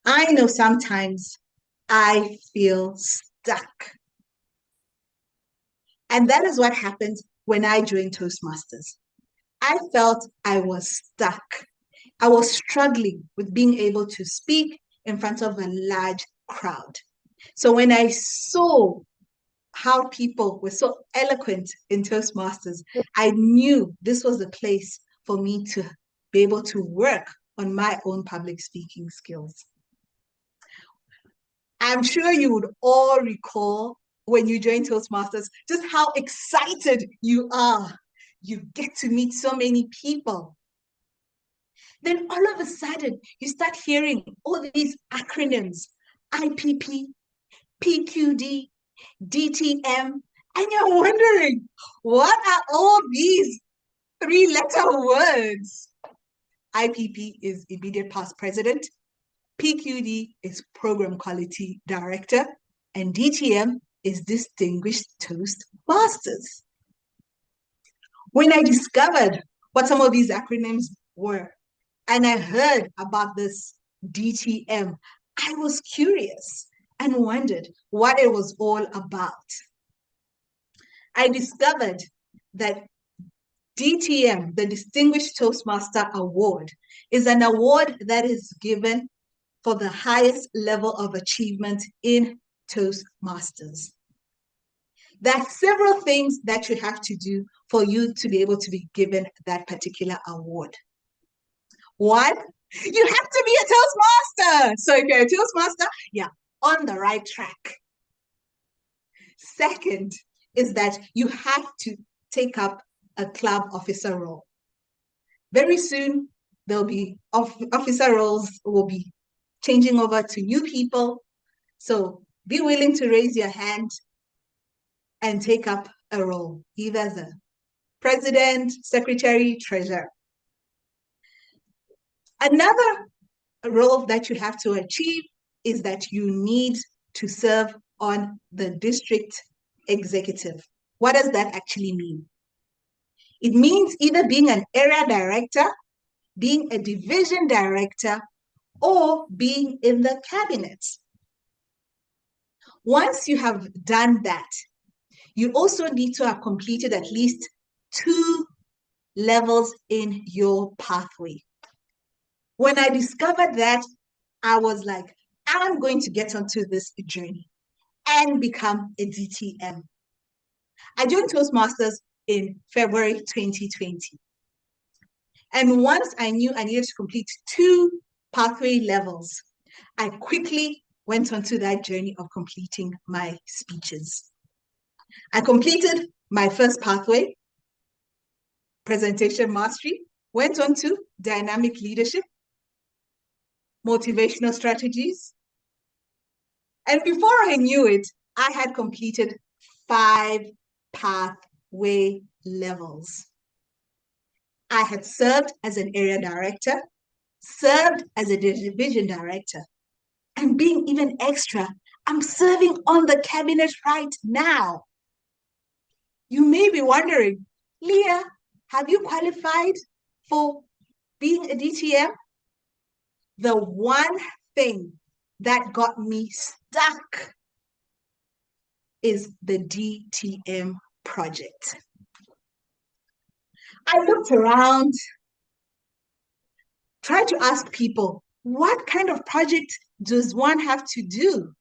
I know sometimes I feel stuck. And that is what happened when I joined Toastmasters. I felt I was stuck. I was struggling with being able to speak in front of a large crowd. So when I saw how people were so eloquent in Toastmasters, I knew this was the place for me to be able to work on my own public speaking skills. I'm sure you would all recall when you joined Toastmasters just how excited you are. You get to meet so many people. Then all of a sudden, you start hearing all these acronyms: IPP, PQD, DTM, and you're wondering, what are all these three-letter words? IPP is Immediate Past President, PQD is Program Quality Director, and DTM is Distinguished Toastmasters. When I discovered what some of these acronyms were, and I heard about this DTM, I was curious and wondered what it was all about. I discovered that DTM, the Distinguished Toastmaster Award, is an award that is given for the highest level of achievement in Toastmasters. There are several things that you have to do for you to be able to be given that particular award. One, you have to be a Toastmaster. So if you're a Toastmaster, yeah, on the right track. Second is that you have to take up a club officer role. Very soon, there'll be officer roles will be changing over to new people. So be willing to raise your hand and take up a role, either as a president, secretary, treasurer. Another role that you have to achieve is that you need to serve on the district executive. What does that actually mean? It means either being an area director, being a division director, or being in the cabinet. Once you have done that, you also need to have completed at least 2 levels in your pathway. When I discovered that, I was like, I'm going to get onto this journey and become a DTM. I joined Toastmasters in February 2020. And once I knew I needed to complete 2 pathway levels, I quickly went onto that journey of completing my speeches. I completed my first pathway, presentation mastery, went on to dynamic leadership, motivational strategies. And before I knew it, I had completed 5 pathway levels. I had served as an area director, served as a division director, and being even extra, I'm serving on the cabinet right now. You may be wondering, Leah, have you qualified for being a DTM? The one thing that got me stuck is the DTM project. I looked around, tried to ask people, what kind of project does one have to do?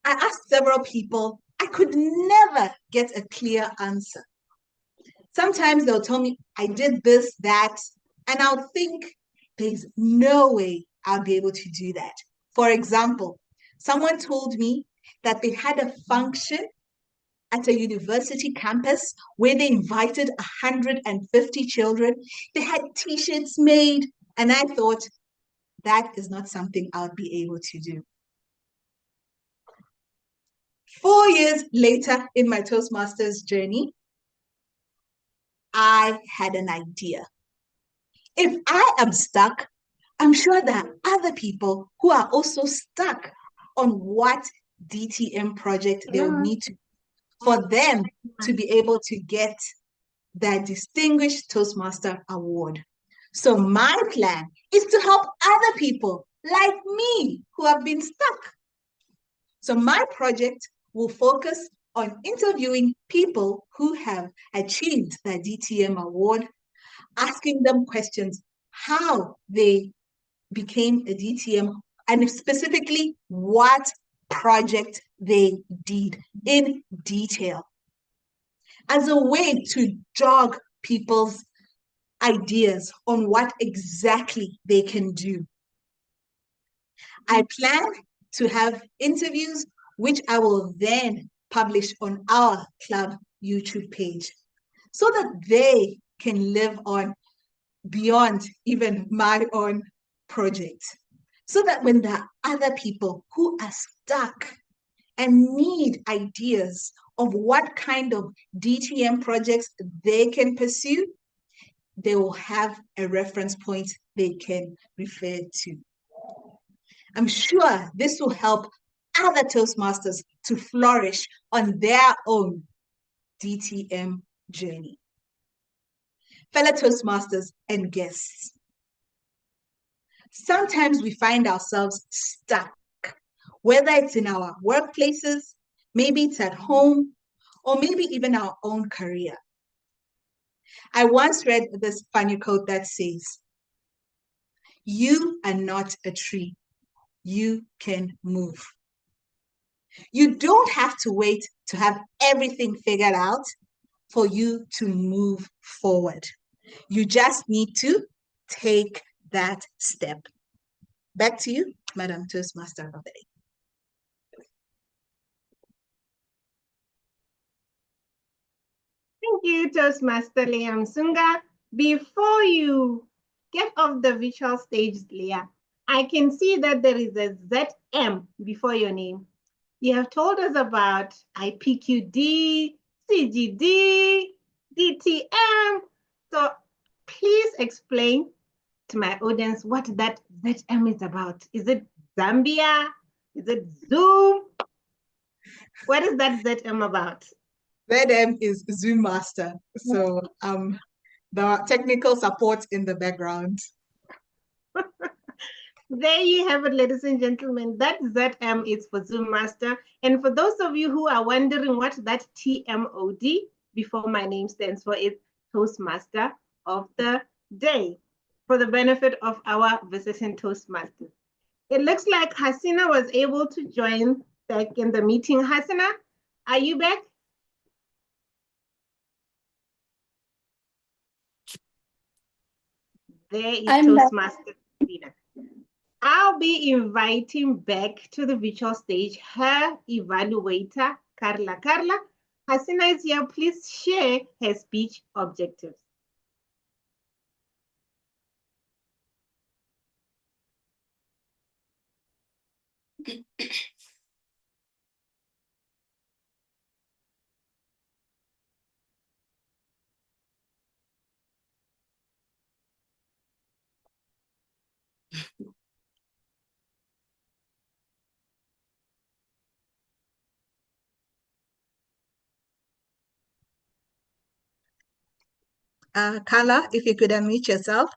I asked several people. I could never get a clear answer. Sometimes they'll tell me, I did this, that, and I'll think there's no way I'll be able to do that. For example, someone told me that they had a function at a university campus where they invited 150 children. They had t-shirts made, and I thought, that is not something I'll be able to do. 4 years later in my Toastmasters journey, I had an idea. If I am stuck, I'm sure there are other people who are also stuck on what DTM project they'll need to, for them to be able to get that Distinguished Toastmaster Award. So my plan is to help other people like me who have been stuck. So my project will focus on interviewing people who have achieved the DTM award, asking them questions, how they became a DTM, and specifically what project they did in detail, as a way to jog people's ideas on what exactly they can do. I plan to have interviews which I will then publish on our club YouTube page so that they can live on beyond even my own project. So that when there are other people who are stuck and need ideas of what kind of DTM projects they can pursue, they will have a reference point they can refer to. I'm sure this will help other Toastmasters to flourish on their own DTM journey. Fellow Toastmasters and guests, sometimes we find ourselves stuck, whether it's in our workplaces, maybe it's at home, or maybe even our own career. I once read this funny quote that says, "You are not a tree, you can move." You don't have to wait to have everything figured out for you to move forward. You just need to take that step. Back to you, Madam Toastmaster of the Day. Thank you, Toastmaster Leah Msunga. Before you get off the virtual stage, Leah, I can see that there is a ZM before your name. You have told us about IPQD, CGD, DTM. So please explain to my audience what that ZM is about. Is it Zambia? Is it Zoom? What is that ZM about? ZM is Zoom Master. So the technical support in the background. There you have it, ladies and gentlemen. That ZM is for Zoom Master. And for those of you who are wondering what that TMOD before my name stands for, is Toastmaster of the Day, for the benefit of our visiting Toastmasters. It looks like Hasina was able to join back in the meeting. Hasina, are you back? There is Toastmaster leader. I'll be inviting back to the virtual stage her evaluator, Carla. Carla, Hasina is here. Please share her speech objectives. Carla, if you could unmute yourself.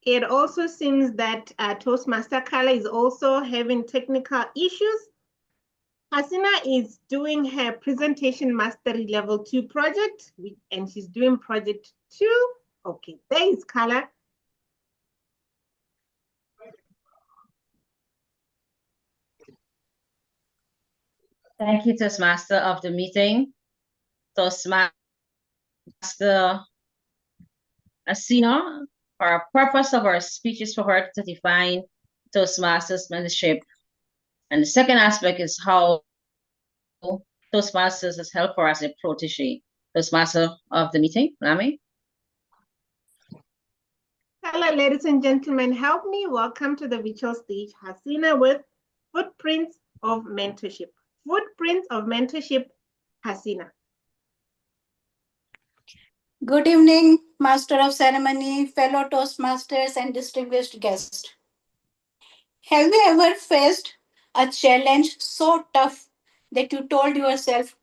It also seems that Toastmaster Carla is also having technical issues. Hasina is doing her presentation mastery level 2 project, and she's doing project 2. Okay, there is Carla. Thank you, Toastmaster of the meeting. Toastmaster Asina, our purpose of our speech is for her to define Toastmasters mentorship. And the second aspect is how Toastmasters has helped her as a protege. Toastmaster of the meeting, Lami. Hello, ladies and gentlemen. Help me welcome to the virtual stage Hasina with Footprints of Mentorship. Footprints of Mentorship, Hasina. Good evening, Master of Ceremony, fellow Toastmasters, and distinguished guests. Have you ever faced a challenge so tough that you told yourself,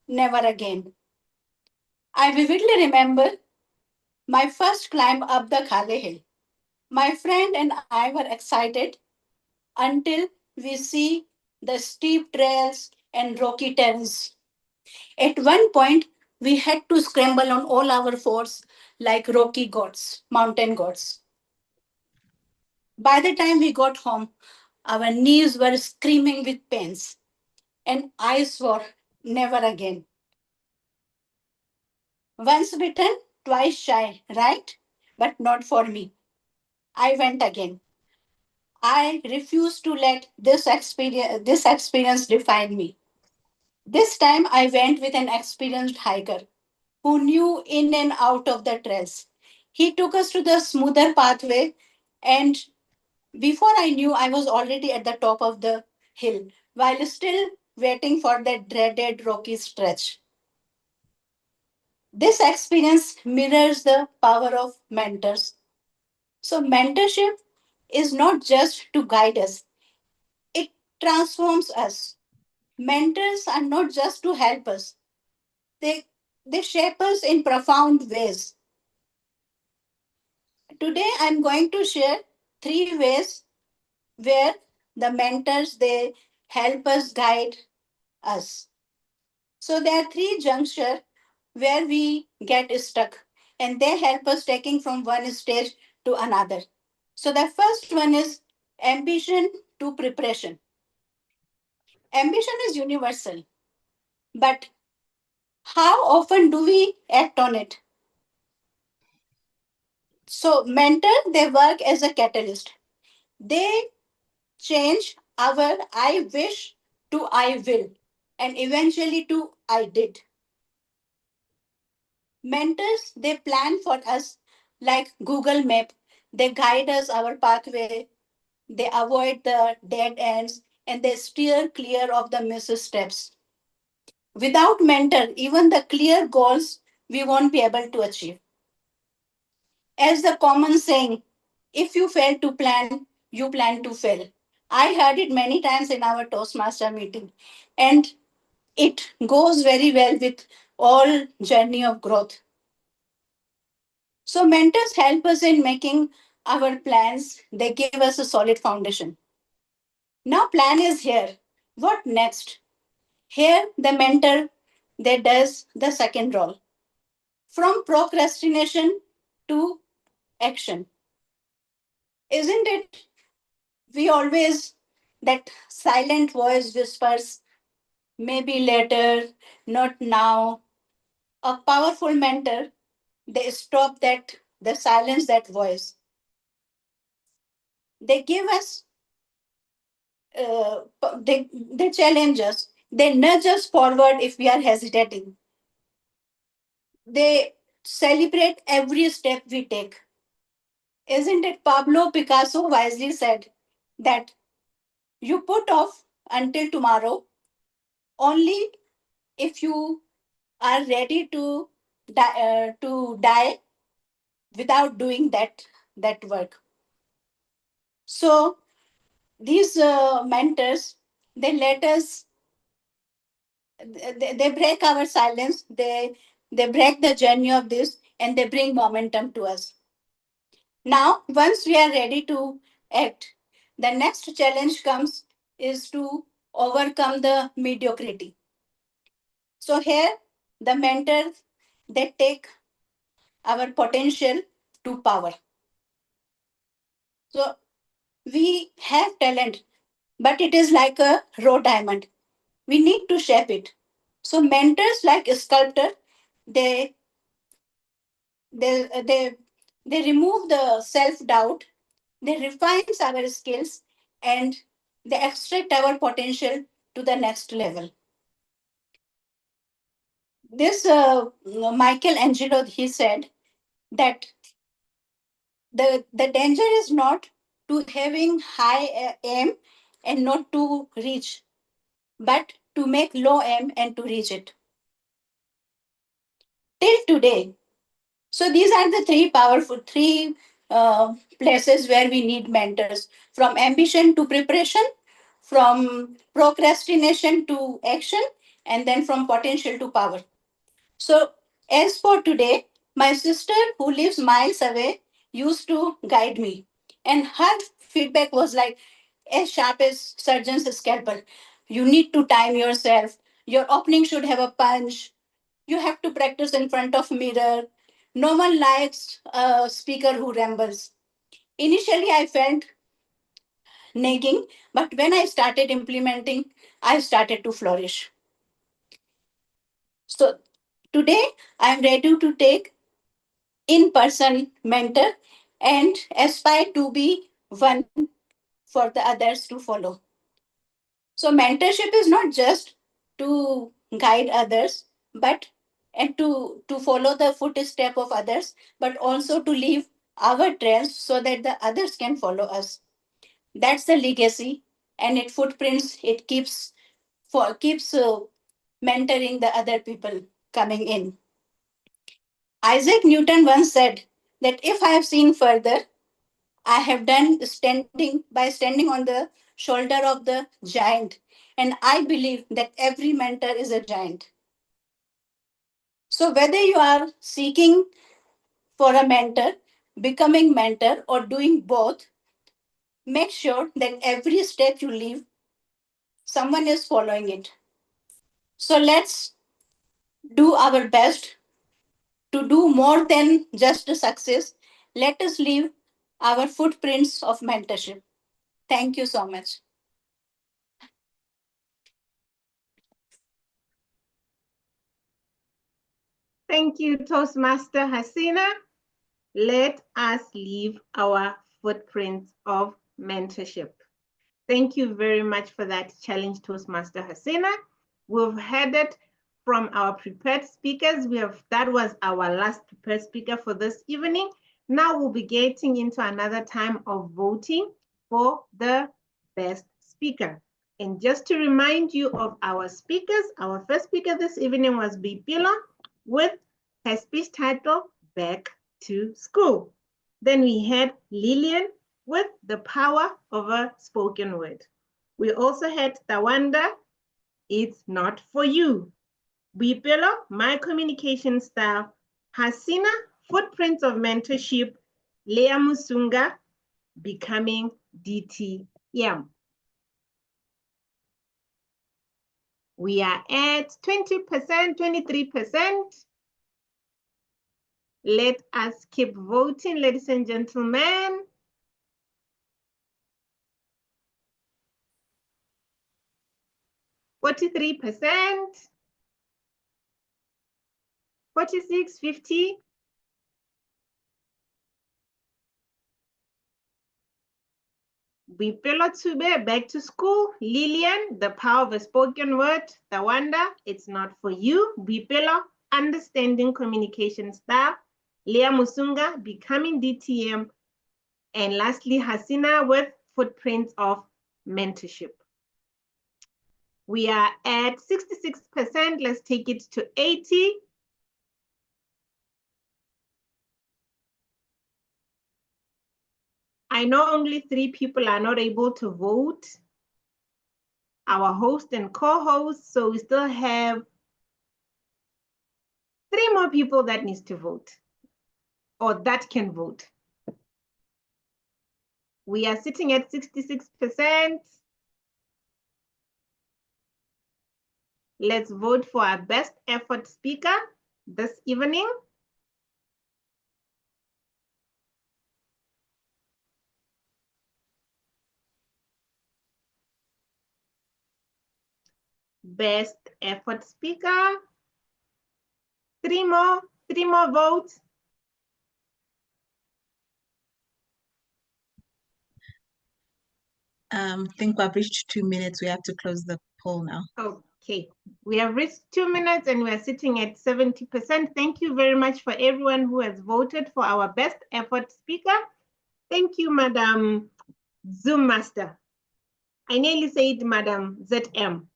never again? I vividly remember my first climb up the Khale Hill. My friend and I were excited until we see the steep trails and rocky terrains. At one point, we had to scramble on all our fours like rocky gods, mountain gods. By the time we got home, our knees were screaming with pains, and I swore never again. Once bitten, twice shy, right? But not for me. I went again. I refused to let this experience define me. This time I went with an experienced hiker who knew in and out of the trails. He took us to the smoother pathway, and before I knew, I was already at the top of the hill while still waiting for that dreaded rocky stretch. This experience mirrors the power of mentors. So, mentorship is not just to guide us, it transforms us. Mentors are not just to help us, they, they shape us in profound ways. Today, I'm going to share 3 ways where the mentors they help us guide us. So there are 3 junctures where we get stuck and they help us taking from one stage to another. So the first one is ambition to preparation. Ambition is universal, but how often do we act on it? So mentor, they work as a catalyst. They change our I wish to I will and eventually to I did. Mentors, they plan for us like Google Map. They guide us our pathway. They avoid the dead ends and they steer clear of the missteps. Without mentor, even the clear goals we won't be able to achieve. As the common saying, if you fail to plan, you plan to fail. I heard it many times in our Toastmaster meeting, and it goes very well with all journey of growth. So mentors help us in making our plans. They give us a solid foundation. Now plan is here. What next? Here the mentor that does the second role. From procrastination to action. Isn't it? We always that silent voice whispers, maybe later, not now. A powerful mentor, they stop that, they silence that voice. They give us they challenge us. They nudge us forward if we are hesitating. They celebrate every step we take. Isn't it Pablo Picasso wisely said that you put off until tomorrow only if you are ready to die without doing that work. So these mentors, they let us, they break our silence, they break the journey of this, and they bring momentum to us. Now, once we are ready to act, the next challenge comes is to overcome the mediocrity. So here, the mentors, they take our potential to power. So we have talent, but it is like a raw diamond. We need to shape it. So mentors like a sculptor, they they they they remove the self-doubt, they refine our skills, and they extract our potential to the next level. This Michelangelo, he said that the danger is not to having high aim and not to reach, but to make low aim and to reach it. Till today, so these are the three places where we need mentors: from ambition to preparation, from procrastination to action, and then from potential to power. So, as for today, my sister who lives miles away used to guide me, and her feedback was like as sharp as surgeon's scalpel. You need to time yourself. Your opening should have a punch. You have to practice in front of mirror. No one likes a speaker who rambles. Initially, I felt nagging, but when I started implementing, I started to flourish. So today, I'm ready to take in-person mentor and aspire to be one for the others to follow. So mentorship is not just to guide others, but and to follow the footstep of others, but also to leave our trails so that the others can follow us. That's the legacy, and it footprints. It keeps mentoring the other people coming in. Isaac Newton once said that if I have seen further, I have done standing on the shoulder of the giant. And I believe that every mentor is a giant. So whether you are seeking for a mentor, becoming mentor, or doing both, make sure that every step you leave, someone is following it. So let's do our best to do more than just a success. Let us leave our footprints of mentorship. Thank you so much. Thank you, Toastmaster Hasina. Let us leave our footprints of mentorship. Thank you very much for that challenge, Toastmaster Hasina. We've heard it from our prepared speakers. That was our last prepared speaker for this evening. Now we'll be getting into another time of voting for the best speaker. And just to remind you of our speakers, our first speaker this evening was Bipila with her speech title, Back to School. Then we had Lillian with the power of a spoken word. We also had Tawanda, It's Not For You. Bipelo, My Communication Style. Hasina, Footprints of Mentorship. Leah Musunga, Becoming DTM. We are at 20%, 23%. Let us keep voting, ladies and gentlemen. 43%, 46, 50. Boipelo Tube, back to school. Lillian, the power of a spoken word. Tawanda, it's not for you. Boipelo, understanding communication style. Leah Musunga, becoming DTM. And lastly, Hasina with footprints of mentorship. We are at 66%. Let's take it to 80. I know only 3 people are not able to vote, our host and co-host, so we still have 3 more people that needs to vote, or that can vote. We are sitting at 66%. Let's vote for our best effort speaker this evening. Best effort speaker. 3 more votes. I think we've reached 2 minutes. We have to close the poll now. Okay, we have reached 2 minutes and we're sitting at 70%. Thank you very much for everyone who has voted for our best effort speaker. Thank you, Madam Zoom Master. I nearly said Madam ZM.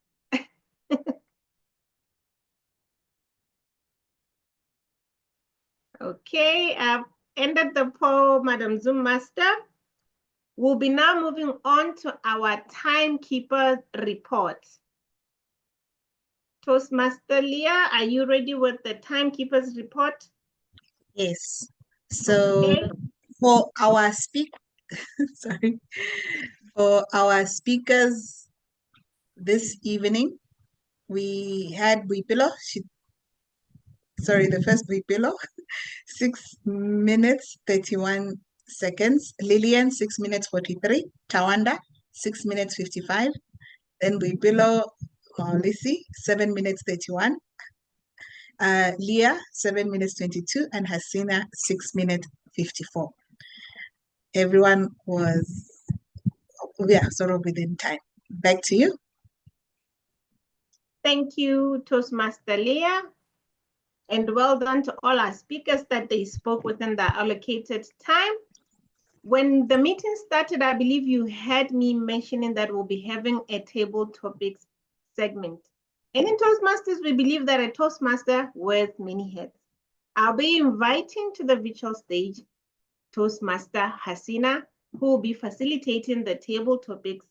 Okay, I've ended the poll, Madam Zoom Master. We'll be now moving on to our timekeeper report. Toastmaster Leah, are you ready with the timekeeper's report? Yes. So Okay. for our sorry, for our speakers this evening, we had Boipelo. The first Boipelo, 6 minutes 31 seconds. Lillian, 6 minutes 43. Tawanda, 6 minutes 55. Then Boipelo Maulisi, 7 minutes 31. Leah, 7 minutes 22. And Hasina, 6 minutes 54. Everyone was, sort of within time. Back to you. Thank you, Toastmaster Leah. And well done to all our speakers that they spoke within the allocated time. When the meeting started, I believe you had me mentioning that we'll be having a table topics segment. And in Toastmasters, we believe that a Toastmaster wears many hats. I'll be inviting to the virtual stage Toastmaster Hasina, who will be facilitating the table topics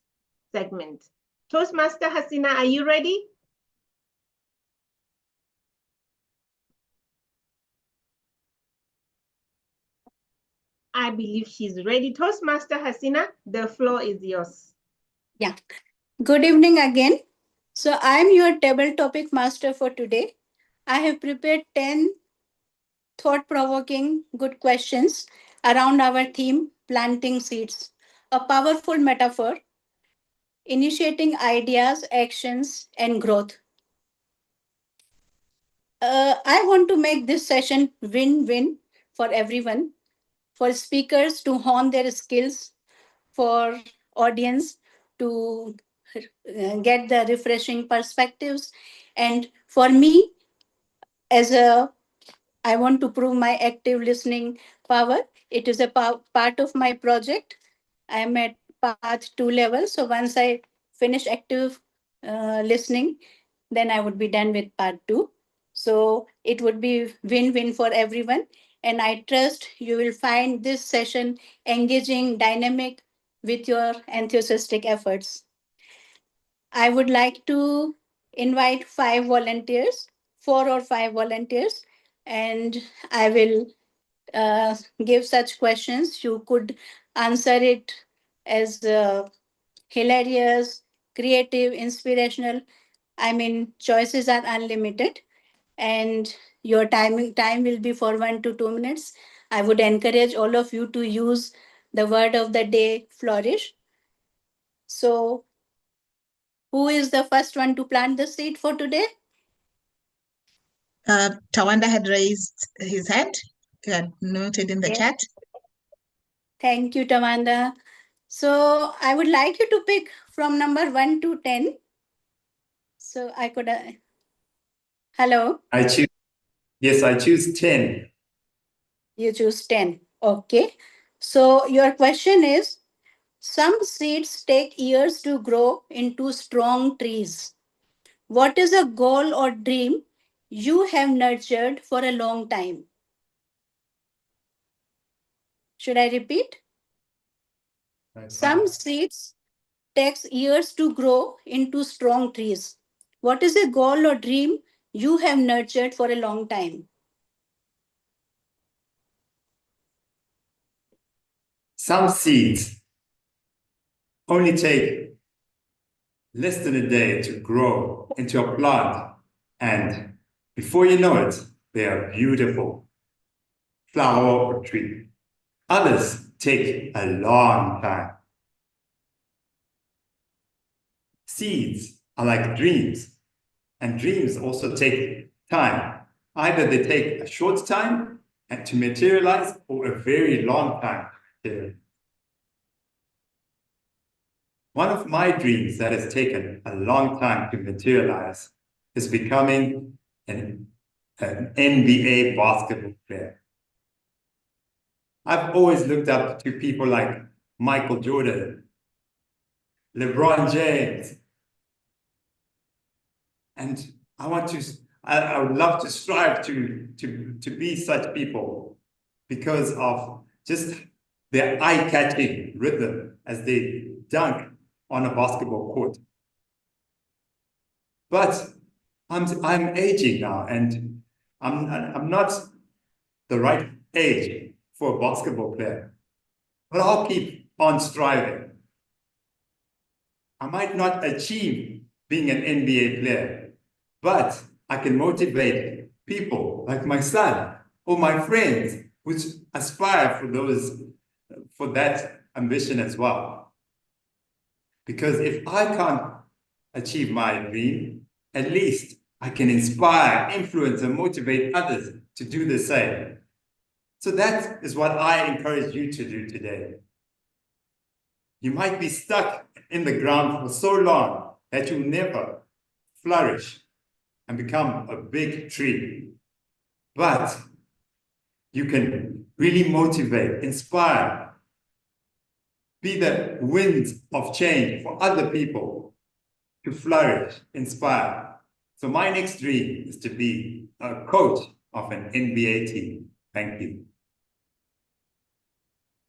segment. Toastmaster Hasina, are you ready? I believe she's ready. Toastmaster Hasina, the floor is yours. Yeah. Good evening again. So I'm your table topic master for today. I have prepared 10 thought-provoking good questions around our theme, planting seeds. A powerful metaphor, initiating ideas, actions, and growth. I want to make this session win-win for everyone, for speakers to hone their skills, for audience to get the refreshing perspectives, and for me as a I want to prove my active listening power. It is a part of my project. I am at path 2 level, so once I finish active listening, then I would be done with part 2. So it would be win-win for everyone. And I trust you will find this session engaging, dynamic with your enthusiastic efforts. I would like to invite 5 volunteers, 4 or 5 volunteers, and I will give such questions. You could answer it as hilarious, creative, inspirational. I mean, choices are unlimited, and your time will be for 1 to 2 minutes. I would encourage all of you to use the word of the day, flourish. So, who is the first one to plant the seed for today? Tawanda had raised his hand. He had noted in the chat. Thank you, Tawanda. So I would like you to pick from number 1 to 10. So I could, hello, Yes, I choose 10. you choose 10. Okay. So your question is, some seeds take years to grow into strong trees. What is a goal or dream you have nurtured for a long time? Should I repeat? Some seeds takes years to grow into strong trees. What is a goal or dream you have nurtured for a long time? Some seeds only take less than a day to grow into a plant, and before you know it, they are beautiful flower or tree. Others take a long time. Seeds are like dreams, and dreams also take time. Either they take a short time to materialize or a very long time. One of my dreams that has taken a long time to materialize is becoming an NBA basketball player. I've always looked up to people like Michael Jordan, LeBron James, and I would love to strive to be such people because of just their eye-catching rhythm as they dunk on a basketball court. But I'm aging now, and I'm not the right age for a basketball player. But I'll keep on striving. I might not achieve being an NBA player, but I can motivate people like my son or my friends who aspire for that ambition as well. Because if I can't achieve my dream, at least I can inspire, influence, and motivate others to do the same. So that is what I encourage you to do today. You might be stuck in the ground for so long that you'll never flourish and become a big tree. But you can really motivate, inspire, be the wind of change for other people to flourish, inspire. So my next dream is to be a coach of an NBA team. Thank you.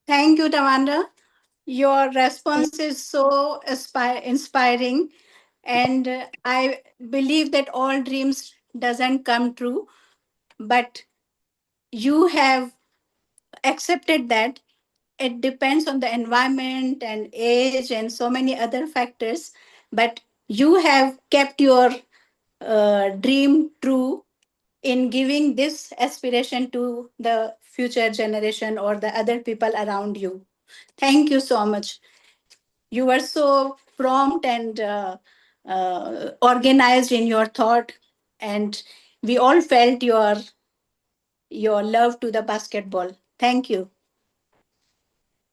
Thank you, Tawanda. Your response is so inspiring, and I believe that all dreams doesn't come true, but you have accepted that it depends on the environment and age and so many other factors, but you have kept your dream true in giving this aspiration to the future generation or the other people around you. Thank you so much. You were so prompt and organized in your thought, and we all felt your love to the basketball. Thank you.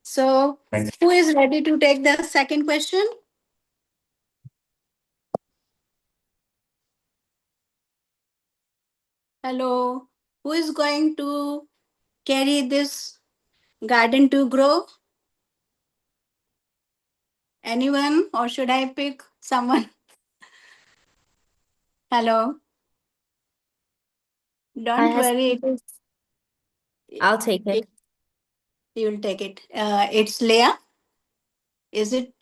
So, who is ready to take the second question? Hello. Who is going to carry this garden to grow? Anyone, or should I pick someone? Hello. Don't worry. I'll take it. You'll take it. It's Leah. Is it?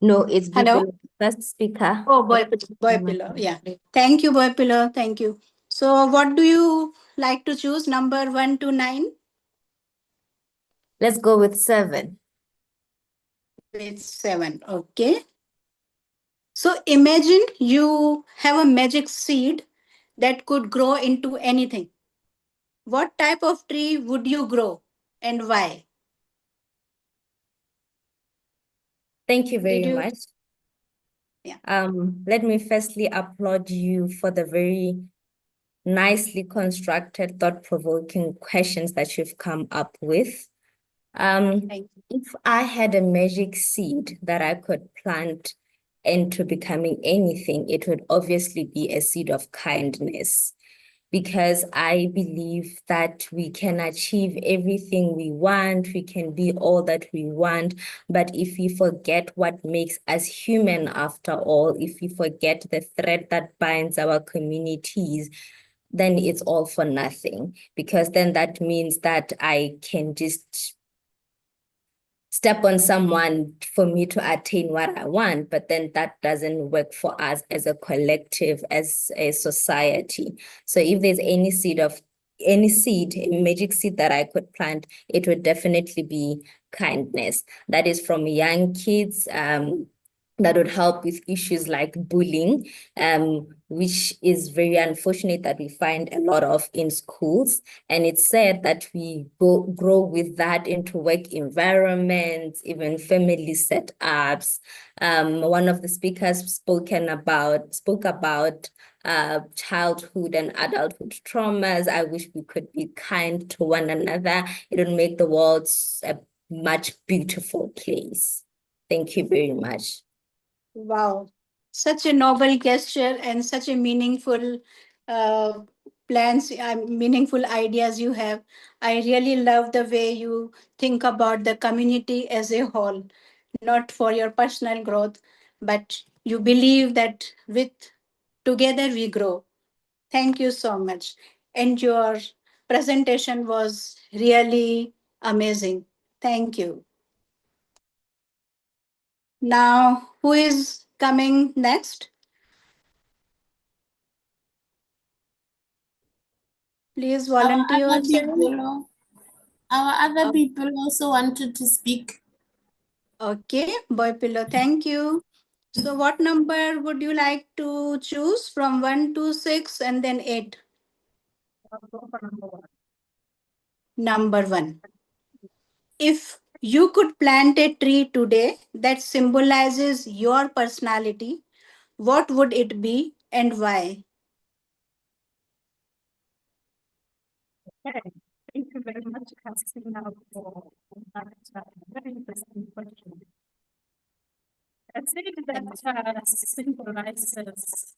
No, it's Hello? Bipolo, first speaker. Oh, boy pillow. Yeah. Thank you, boy pillow. Thank you. So, what do you like to choose? Number 1 to 9? Let's go with 7. With 7. Okay. So, imagine you have a magic seed that could grow into anything. What type of tree would you grow and why? Thank you very much. Yeah. Let me firstly applaud you for the very nicely constructed, thought-provoking questions that you've come up with. If I had a magic seed that I could plant into becoming anything, it would obviously be a seed of kindness, because I believe that we can achieve everything we want, we can be all that we want, but if we forget what makes us human after all, if we forget the thread that binds our communities, then it's all for nothing, because then that means that I can just step on someone for me to attain what I want, but then that doesn't work for us as a collective, as a society. So if there's any seed, a magic seed that I could plant, it would definitely be kindness. That is from young kids, that would help with issues like bullying, which is very unfortunate that we find a lot of in schools. And it's sad that we grow with that into work environments, even family setups. One of the speakers spoke about childhood and adulthood traumas. I wish we could be kind to one another. It would make the world a much beautiful place. Thank you very much. Wow, such a noble gesture and such a meaningful uh, plans, meaningful ideas you have. I really love the way you think about the community as a whole, not for your personal growth, but you believe that with together we grow. Thank you so much. And your presentation was really amazing. Thank you. Now, who is coming next? Please volunteer yourself. Our other Oh. people also wanted to speak. Okay, Boy Pillow, thank you. So what number would you like to choose from 1 to 6 and then 8? Number 1. If you could plant a tree today that symbolizes your personality, what would it be and why? Okay, thank you very much, Christina, for that very interesting question. I think that symbolizes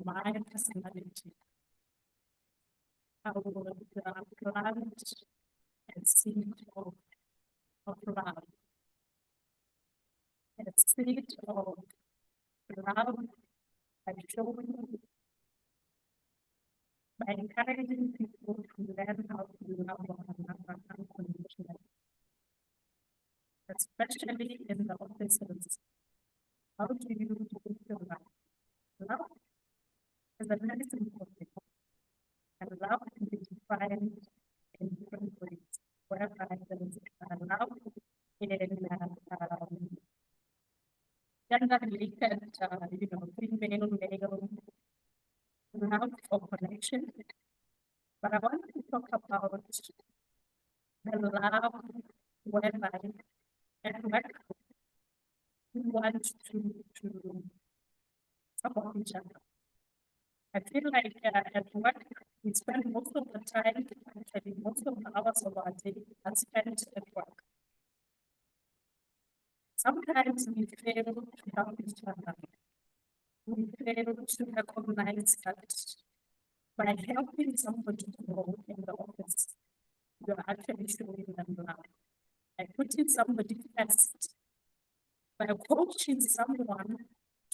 my personality. I would plant a seed of love, a seed of love by showing, by encouraging people to learn how to love one another unconditionally, especially in the offices. How do you do your love? Love is a very simple thing, and love can be defined in different ways, whereby there is love in gender related, female, male, love for connection. But I want to talk about the love whereby at work we want to support each other. I feel like at work we spend most of the time, actually most of the hours of our day are spent at work. Sometimes we fail to help each other. We fail to recognize that by helping somebody grow in the office, you're actually showing them love. By putting somebody first, by coaching someone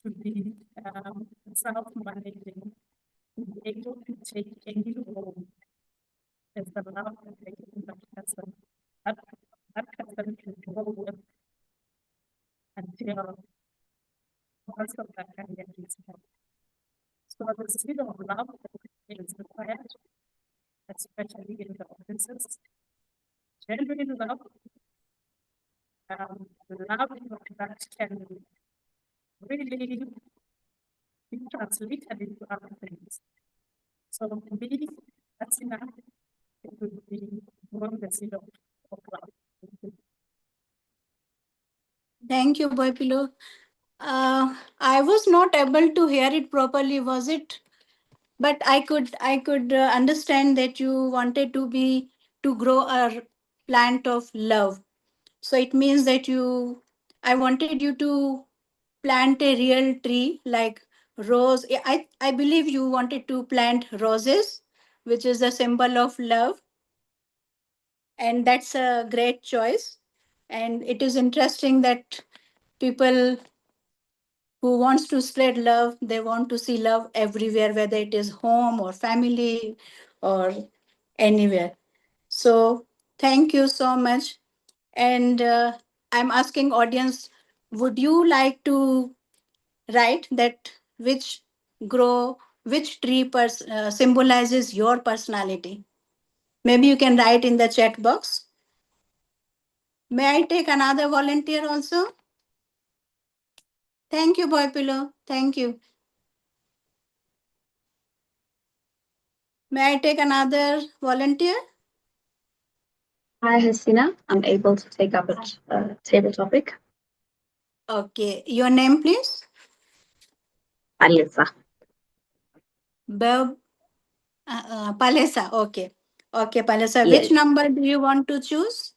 to be self-managing, to be able to take any role, is the love that they give that person. That person can grow with until most of that can get respect. So the seed of love is required, especially in the offices. Genuine love, love that can really be translated into other things. So to me, that's enough. It would be growing the seed of love. Thank you, Boy Pillow. I was not able to hear it properly. Was it? But I could understand that you wanted to grow a plant of love. So it means that I wanted you to plant a real tree like rose. I believe you wanted to plant roses, which is a symbol of love. And that's a great choice. And it is interesting that people who wants to spread love, they want to see love everywhere, whether it is home or family or anywhere. So thank you so much. And I'm asking audience, would you like to write that which tree symbolizes your personality? Maybe you can write in the chat box. May I take another volunteer also? Thank you, Boy Pillow. Thank you. May I take another volunteer? Hi, Hasina. I'm able to take up a table topic. Okay. Your name, please? Alisa. Palesa. Okay. Okay, Palesa. Yes. Which number do you want to choose?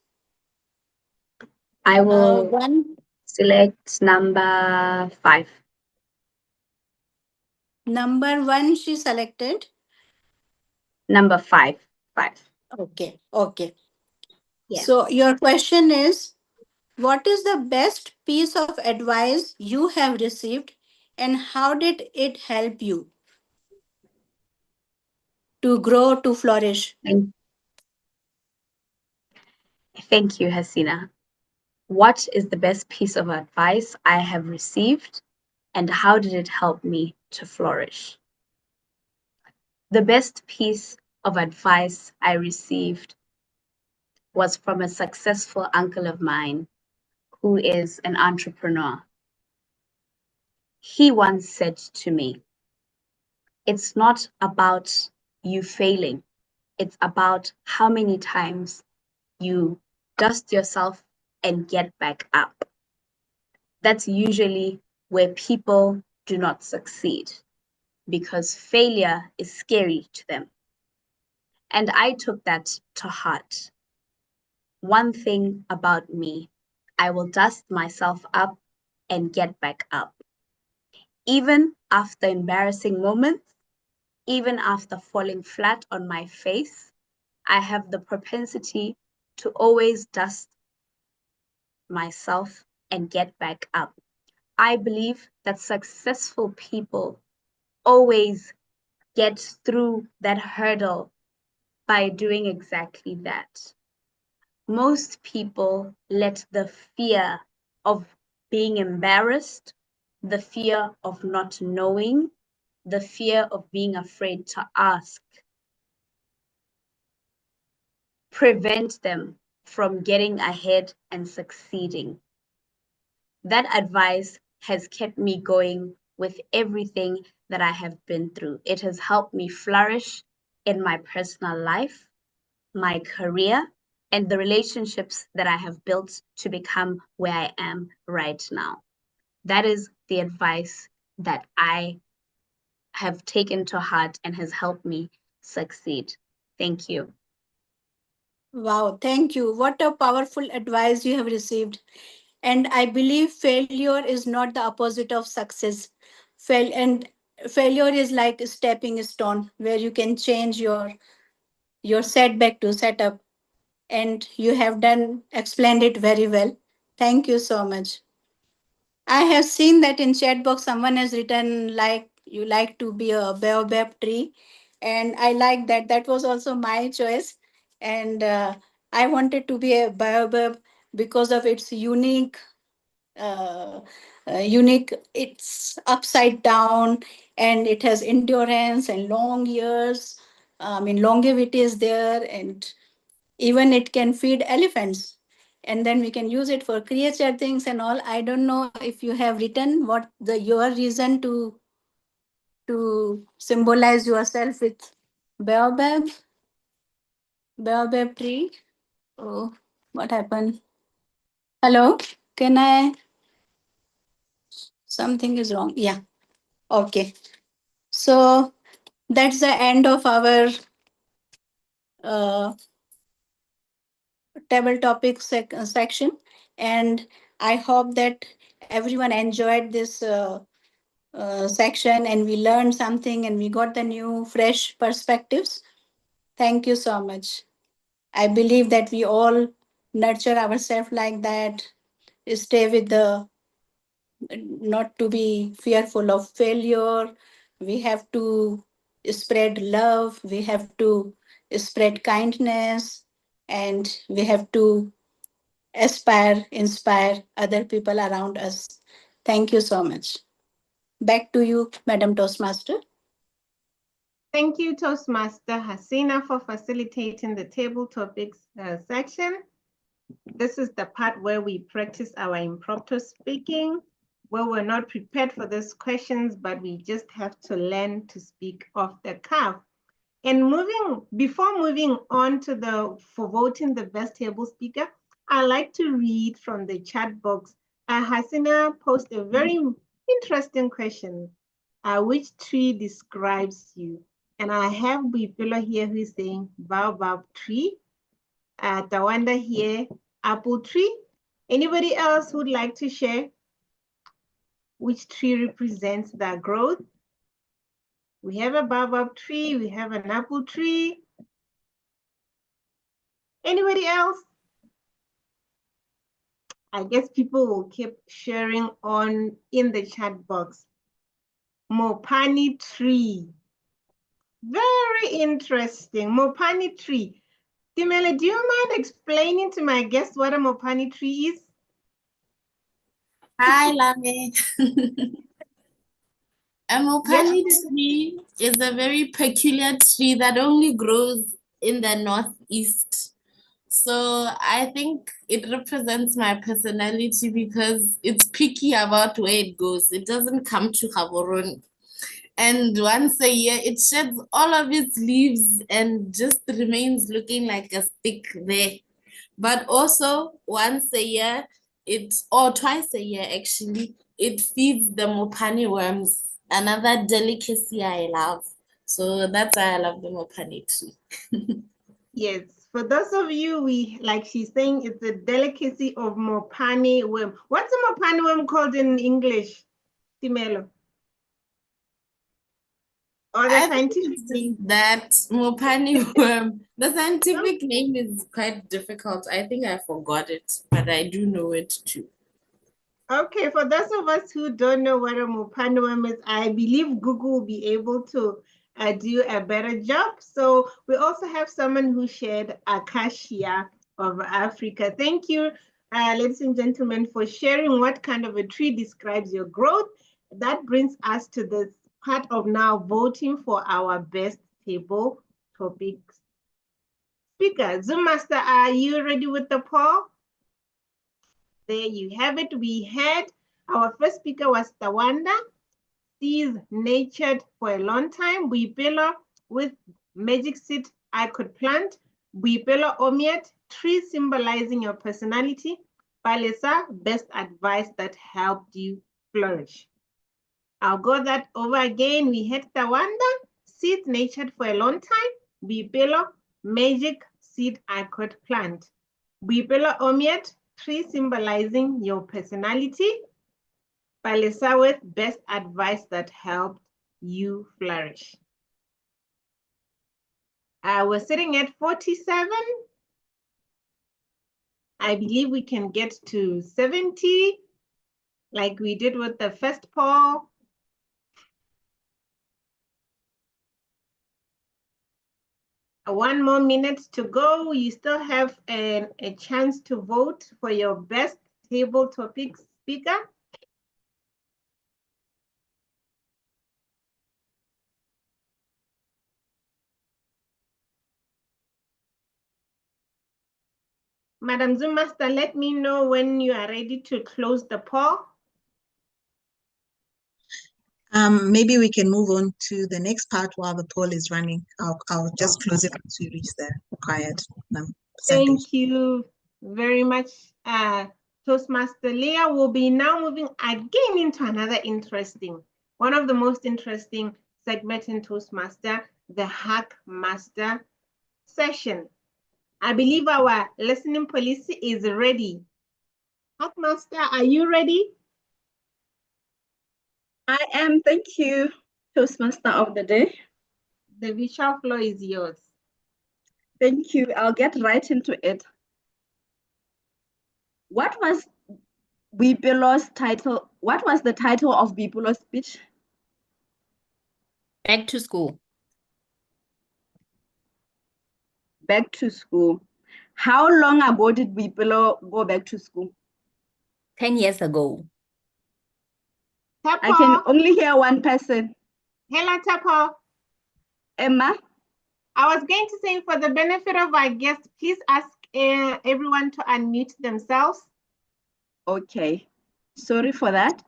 I will One. select number 5. Number 1, she selected. Number 5. 5. Okay. Okay. Yeah. So your question is, what is the best piece of advice you have received and how did it help you to grow, to flourish? Thank you, Hasina. What is the best piece of advice I have received and how did it help me to flourish? The best piece of advice I received was from a successful uncle of mine who is an entrepreneur. He once said to me, "It's not about you failing, it's about how many times you dust yourself and get back up." That's usually where people do not succeed because failure is scary to them. And I took that to heart. One thing about me, I will dust myself up and get back up. Even after embarrassing moments, even after falling flat on my face, I have the propensity to always dust myself and get back up. I believe that successful people always get through that hurdle by doing exactly that. Most people let the fear of being embarrassed, the fear of not knowing, the fear of being afraid to ask, prevent them from getting ahead and succeeding. That advice has kept me going with everything that I have been through. It has helped me flourish in my personal life, my career, and the relationships that I have built to become where I am right now. That is the advice that I have taken to heart and has helped me succeed. Thank you. Wow, thank you. What a powerful advice you have received. And I believe failure is not the opposite of success. Failure is like a stepping stone where you can change your setback to setup. And you have explained it very well. Thank you so much. I have seen that in chat box someone has written like you like to be a baobab tree, and I like that. That was also my choice, and I wanted to be a baobab because of its uh, unique. It's upside down, and it has endurance and long years. I mean, longevity is there, and even it can feed elephants, and then we can use it for creature things and all. I don't know if you have written what your reason to symbolize yourself with baobab baobab tree. Oh, what happened? Hello, can I? Something is wrong. Yeah. Okay. So that's the end of our uh, table topic section. And I hope that everyone enjoyed this section and we learned something and we got the new fresh perspectives. Thank you so much. I believe that we all nurture ourselves like that, stay with the, not to be fearful of failure. We have to spread love, we have to spread kindness, and we have to aspire, inspire other people around us. Thank you so much. Back to you, Madam Toastmaster. Thank you, Toastmaster Hasina, for facilitating the table topics section. This is the part where we practice our impromptu speaking, where we're not prepared for these questions, but we just have to learn to speak off the cuff. And before moving on to for voting the best table speaker, I like to read from the chat box. Hasina posted a very interesting question. Which tree describes you? And I have Bipilo here who is saying baobab tree. Tawanda here, apple tree. Anybody else who'd like to share which tree represents that growth? We have a baobab tree, we have an apple tree. Anybody else? I guess people will keep sharing on in the chat box. Mopani tree. Very interesting. Mopani tree. Timele, do you mind explaining to my guests what a Mopani tree is? Hi, Lame. A Mopani tree is a very peculiar tree that only grows in the northeast. So I think it represents my personality because it's picky about where it goes. It doesn't come to Gaborone. And once a year, it sheds all of its leaves and just remains looking like a stick there. But also, once a year, or twice a year actually, it feeds the Mopani worms, another delicacy I love. So that's why I love the Mopani tree. Yes, for those of you, like she's saying, it's a delicacy of Mopani worm. What's a Mopani worm called in English, Timelo? Or the scientific name? That Mopani worm. The scientific name is quite difficult. I think I forgot it, but I do know it too. Okay, for those of us who don't know what a Mopani worm is, I believe Google will be able to do a better job. So we also have someone who shared Acacia of Africa. Thank you, ladies and gentlemen, for sharing what kind of a tree describes your growth. That brings us to this part of now voting for our best table topics. Speaker, Zoom Master, are you ready with the poll? There you have it. We had our first speaker was Tawanda. She's nurtured for a long time. Buipelo with magic seed I could plant. Buipelo Omiet, tree symbolizing your personality. Palesa, best advice that helped you flourish. I'll go that over again. We had Tawanda, seed nurtured for a long time. Buipelo, magic seed I could plant. Buipelo Omiet, tree symbolizing your personality. Palesa with best advice that helped you flourish. We're sitting at 47. I believe we can get to 70, like we did with the first poll. One more minute to go. You still have a chance to vote for your best table topic speaker. Madam Zoom Master, let me know when you are ready to close the poll. Maybe we can move on to the next part while the poll is running. I'll just close it once we reach the required percentage. Thank you very much. Toastmaster Leah will be now moving again into another interesting, one of the most interesting segments in Toastmaster, the Hack Master session. I believe our listening policy is ready. Master, are you ready? I am. Thank you, Toastmaster of the day. The visual floor is yours. Thank you. I'll get right into it. What was Bipilo's title? What was the title of Bipilo's speech? Back to school. Back to school. How long ago did Bipilo go back to school? 10 years ago. Tapo. I can only hear one person. Hello, Tapo. Emma? I was going to say, for the benefit of our guests, please ask everyone to unmute themselves. Okay. Sorry for that.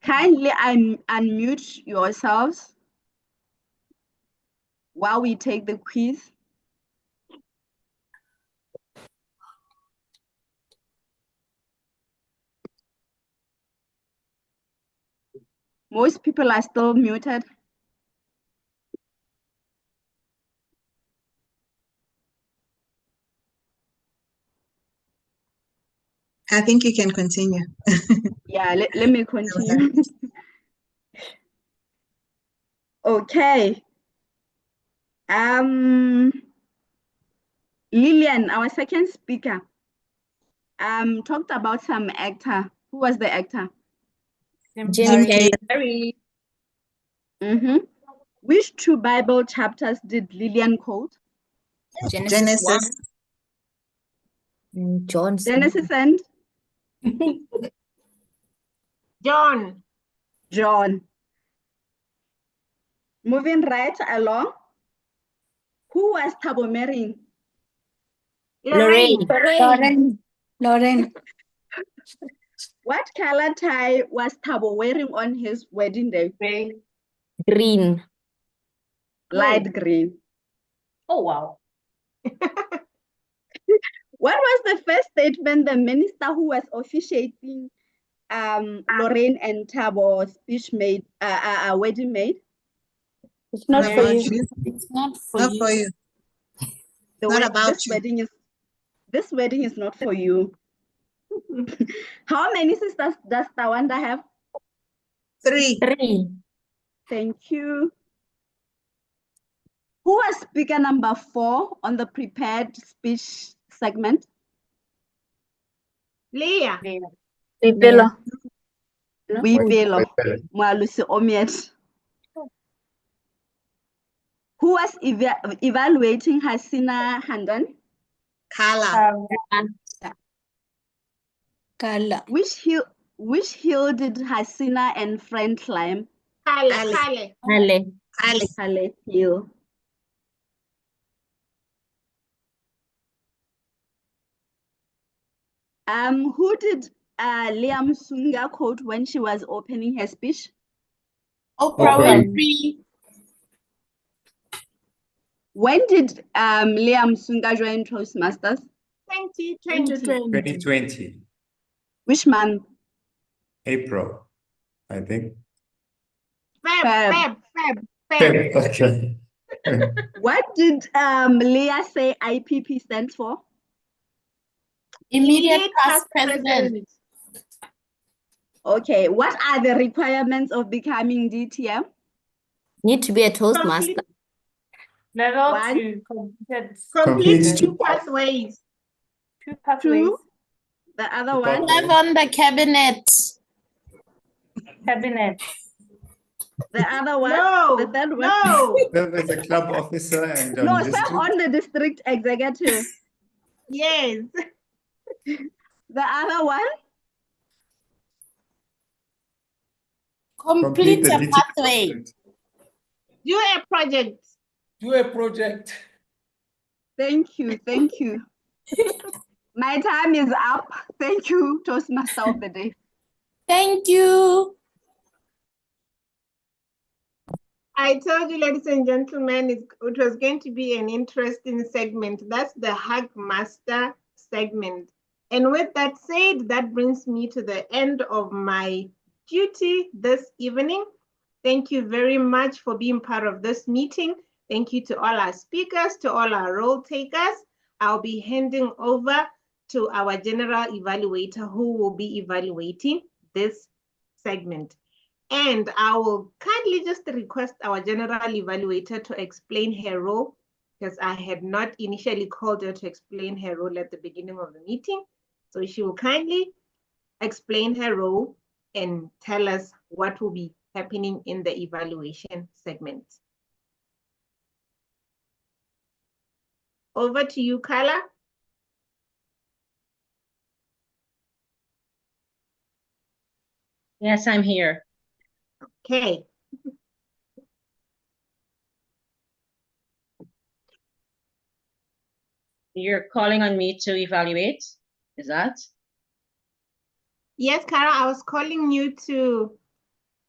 Kindly unmute yourselves while we take the quiz. Most people are still muted. I think you can continue. Yeah, let me continue. Okay. Lillian, our second speaker, talked about some actor. Who was the actor? Jim Carrey. Which two Bible chapters did Lillian quote? Genesis 1. John. Genesis and? John. John. Moving right along. Who was Thabo marrying? Lorraine. What color tie was Thabo wearing on his wedding day? Green. Light green. Oh, wow. What was the first statement the minister who was officiating Lorraine and Thabo's speech made, wedding made? It's not for you. It's not for Not you. for you. The Not about you. This wedding is not for you. How many sisters does Tawanda have? 3. 3. Thank you. Who was speaker number 4 on the prepared speech segment? Leah. Wipelo. Mwalusi Omiet. Who was evaluating Hasina Handan? Carla. Carla. Which hill did Hasina and friend climb? Kale. Kale Hill. Who did Liam Sunga quote when she was opening her speech? Oprah Winfrey. When did Liam Sunga join Toastmasters? 2020. Which month? April, I think. Feb. Okay. What did Leah say IPP stands for? Immediate past president. Okay, what are the requirements of becoming DTM? Need to be a Toastmaster. Level 2. Complete 2 pathways. 2 pathways. 2. The other one? Serve on the cabinet. The other one? No. The third one? No. Serve as a club officer and No, serve on the district executive. Yes. The other one? Complete a pathway. Do a project. Thank you. My time is up. Thank you, Toastmaster of the day. Thank you. I told you, ladies and gentlemen, it was going to be an interesting segment. That's the Hug Master segment. And with that said, that brings me to the end of my duty this evening. Thank you very much for being part of this meeting. Thank you to all our speakers, to all our role takers. I'll be handing over to our general evaluator who will be evaluating this segment. And I will kindly just request our general evaluator to explain her role, because I had not initially called her to explain her role at the beginning of the meeting. So she will kindly explain her role and tell us what will be happening in the evaluation segment. Over to you, Carla. Yes, I'm here. Okay. You're calling on me to evaluate, is that? Yes, Cara, I was calling you to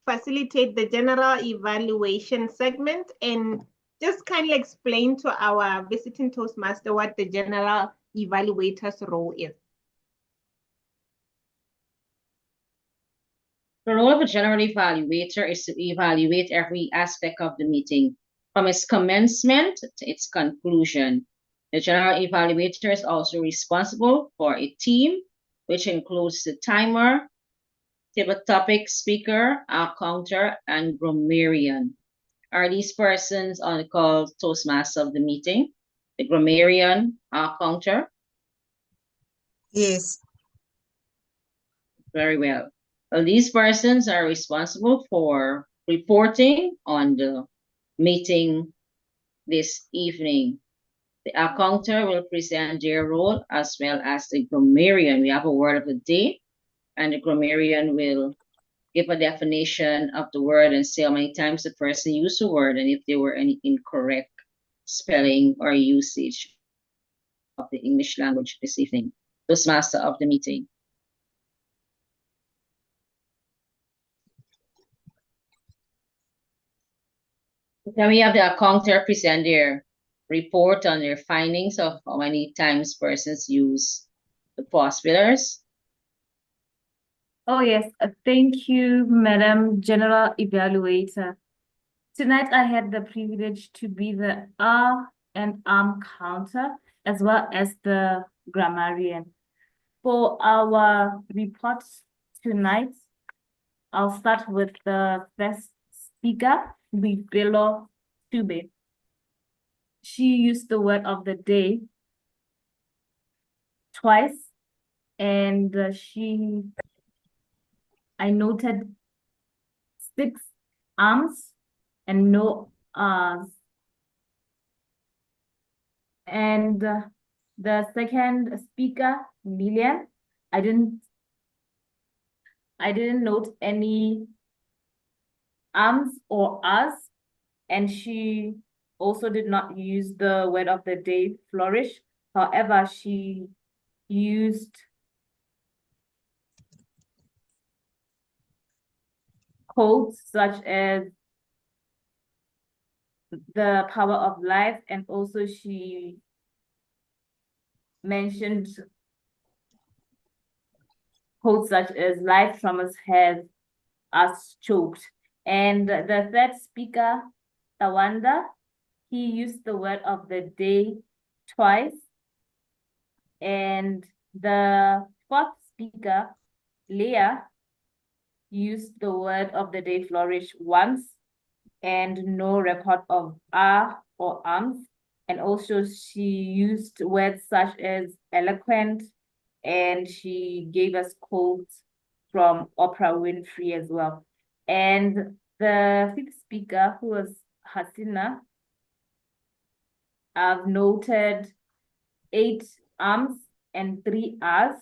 facilitate the general evaluation segment and just kindly explain to our visiting Toastmaster what the general evaluator's role is. The role of a general evaluator is to evaluate every aspect of the meeting, from its commencement to its conclusion. The general evaluator is also responsible for a team, which includes the timer, table topic speaker, our counter, and grammarian. Are these persons on the call Toastmaster of the meeting? The grammarian, our counter? Yes. Very well. Well, these persons are responsible for reporting on the meeting this evening. The accountant will present their role as well as the grammarian. We have a word of the day, and the grammarian will give a definition of the word and say how many times the person used the word and if there were any incorrect spelling or usage of the English language this evening. Toastmaster of the meeting. Then we have the accountant present their report on their findings of how many times persons use the pause fillers. Oh, yes. Thank you, Madam General Evaluator. Tonight, I had the privilege to be the R and counter, as well as the grammarian. For our reports tonight, I'll start with the first speaker, Boipelo Tube. She used the word of the day twice, and I noted 6 arms and no R's. And the second speaker, Lillian, I didn't note any arms or R's, and she also did not use the word of the day, flourish. However, she used quotes such as the power of life, and also she mentioned quotes such as life traumas has us choked. And the third speaker, Tawanda, he used the word of the day twice. And the fourth speaker, Leah, used the word of the day flourish once and no record of R or arms. And also she used words such as eloquent, and she gave us quotes from Oprah Winfrey as well. And the fifth speaker, who was Hasina, I've noted 8 arms and 3 R's,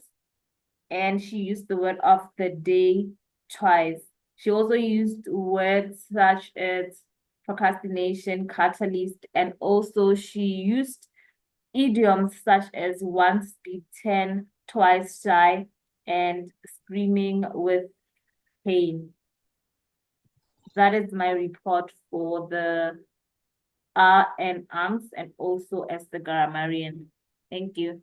and she used the word of the day twice. She also used words such as procrastination, catalyst, and also she used idioms such as once beaten, twice shy, and screaming with pain. That is my report for the R and arms and also as the grammarian. Thank you.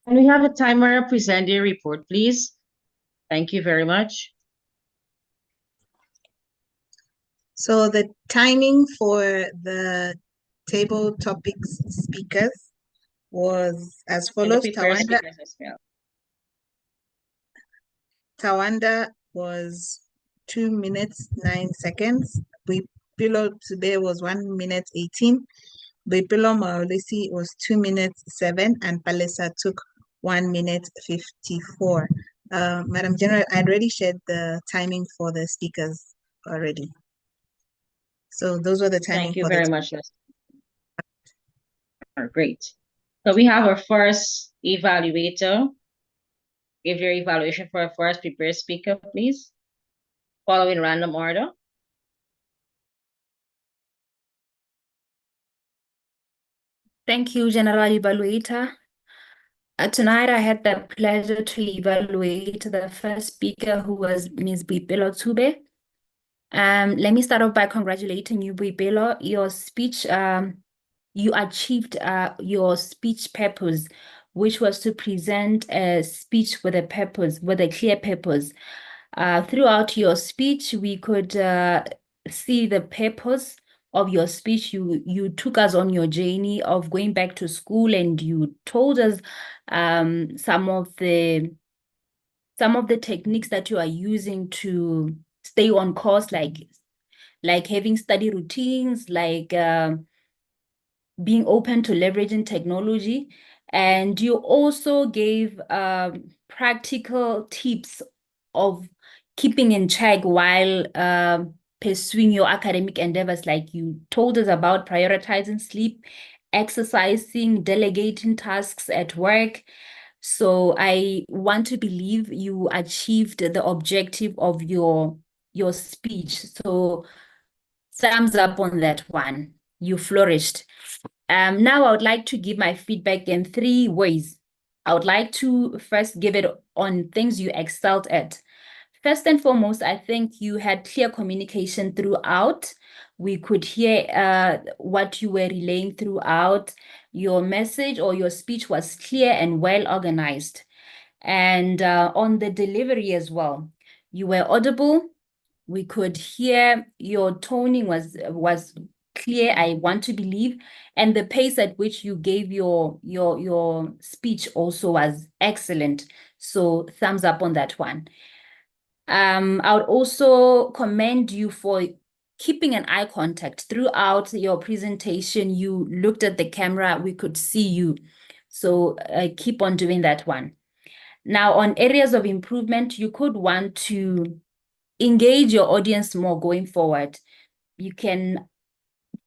And we have a timer. Present your report, please. Thank you very much. So the timing for the table topics speakers was as And the follows. prepared speakers as well. Tawanda was 2 minutes 9 seconds. Boipelo today was 1 minute 18. Boipelo Maolisi was 2 minutes 7, and Palesa took 1 minute 54. Madam General, I already shared the timing for the speakers already. So those were the timing Thank you for very the much, Leslie. Great. So we have our first evaluator. Give your evaluation for our first prepared speaker, please. Following random order. Thank you, General Evaluator. Tonight, I had the pleasure to evaluate the first speaker, who was Ms. Boipelo Tube. Let me start off by congratulating you, Boipelo. Your speech, you achieved your speech purpose, which was to present a speech with a purpose, with a clear purpose. Throughout your speech, we could see the purpose of your speech. You took us on your journey of going back to school, and you told us some of the techniques that you are using to stay on course, like having study routines, like being open to leveraging technology. And you also gave practical tips of keeping in check while pursuing your academic endeavors. Like you told us about prioritizing sleep, exercising, delegating tasks at work. So I want to believe you achieved the objective of your speech. So thumbs up on that one. You flourished. Now I would like to give my feedback in 3 ways. I would like to first give it on things you excelled at. First and foremost, I think you had clear communication throughout. We could hear what you were relaying throughout. Your message or your speech was clear and well organized. And on the delivery as well, you were audible. We could hear your toning was clear, I want to believe, and the pace at which you gave your speech also was excellent. So thumbs up on that one. I would also commend you for keeping an eye contact throughout your presentation. You looked at the camera, we could see you. So keep on doing that one. Now, on areas of improvement, you could want to engage your audience more going forward. You can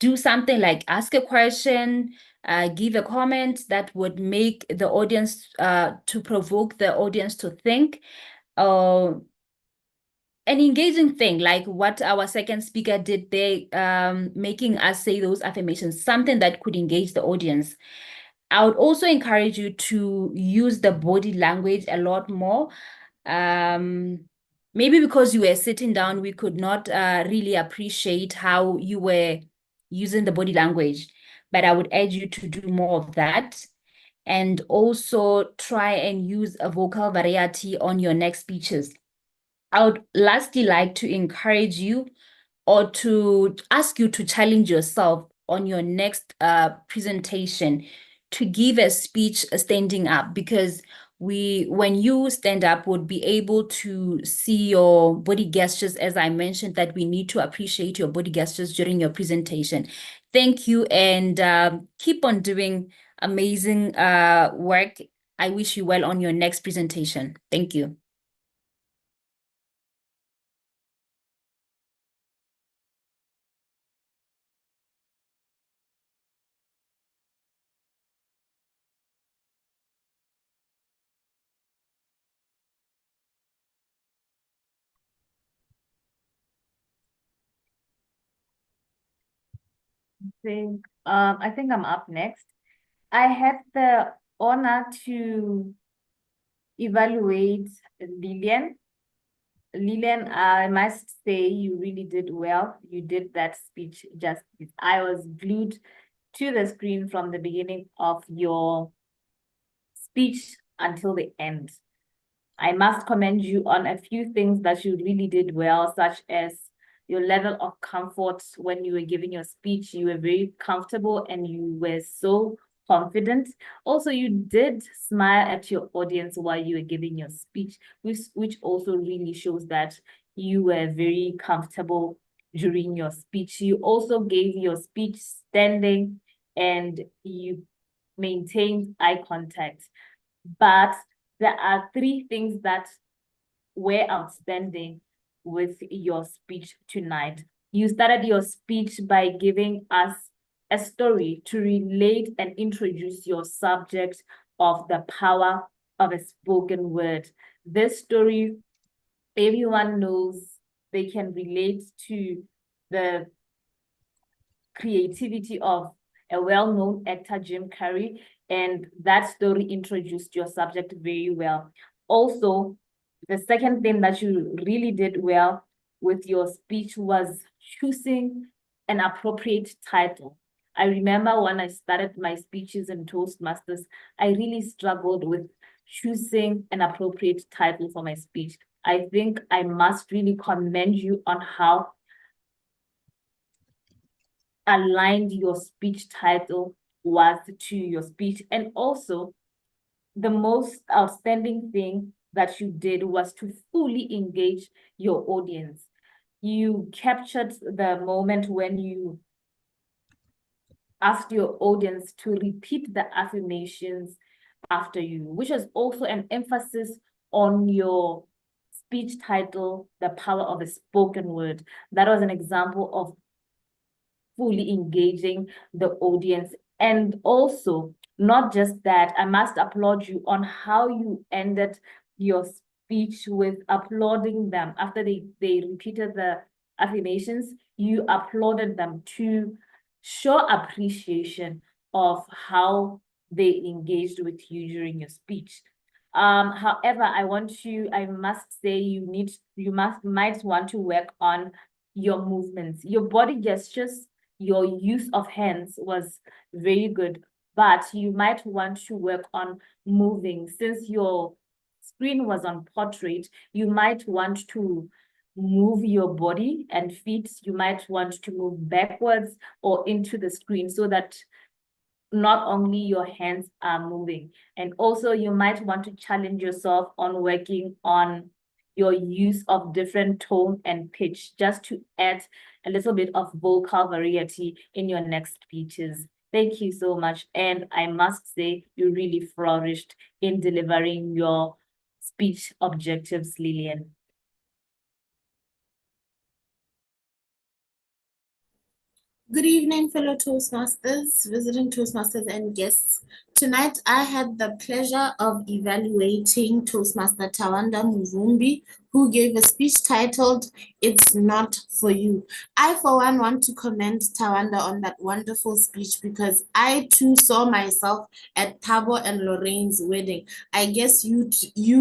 do something like ask a question, give a comment that would make the audience, to provoke the audience to think. An engaging thing like what our second speaker did there, making us say those affirmations, something that could engage the audience. I would also encourage you to use the body language a lot more. Maybe because you were sitting down, we could not really appreciate how you were using the body language, but I would urge you to do more of that. And also try and use a vocal variety on your next speeches. I would lastly like to encourage you or to ask you to challenge yourself on your next presentation to give a speech standing up, because when you stand up, would be able to see your body gestures. As I mentioned, that we need to appreciate your body gestures during your presentation. Thank you, and keep on doing amazing work. I wish you well on your next presentation. Thank you. I think I'm up next. I had the honor to evaluate Lillian. Lillian, I must say you really did well. You did that speech justice. I was glued to the screen from the beginning of your speech until the end. I must commend you on a few things that you really did well, such as your level of comfort when you were giving your speech. You were very comfortable and you were so confident. Also, you did smile at your audience while you were giving your speech, which also really shows that you were very comfortable during your speech. You also gave your speech standing and you maintained eye contact. But there are three things that were outstanding with your speech tonight. You started your speech by giving us a story to relate and introduce your subject of the power of a spoken word. This story, everyone knows they can relate to the creativity of a well-known actor, Jim Carrey, and that story introduced your subject very well. Also, the second thing that you really did well with your speech was choosing an appropriate title. I remember when I started my speeches in Toastmasters, I really struggled with choosing an appropriate title for my speech. I think I must really commend you on how aligned your speech title was to your speech. And also, the most outstanding thing that you did was to fully engage your audience. You captured the moment when you asked your audience to repeat the affirmations after you, which is also an emphasis on your speech title, The Power of a Spoken Word. That was an example of fully engaging the audience. And also, not just that, I must applaud you on how you ended your speech with applauding them. After they repeated the affirmations, you applauded them to show appreciation of how they engaged with you during your speech. However, I must say you might want to work on your movements, your body gestures, your use of hands was very good, but you might want to work on moving. Since your screen was on portrait, you might want to move your body and feet. You might want to move backwards or into the screen so that not only your hands are moving. And also you might want to challenge yourself on working on your use of different tone and pitch, just to add a little bit of vocal variety in your next speeches. Thank you so much. And I must say, you really flourished in delivering your speech objectives, Lillian. Good evening, fellow Toastmasters, visiting Toastmasters and guests. Tonight, I had the pleasure of evaluating Toastmaster Tawanda Muvumbi, who gave a speech titled, It's Not For You. I, for one, want to commend Tawanda on that wonderful speech because I, too, saw myself at Thabo and Lorraine's wedding. I guess you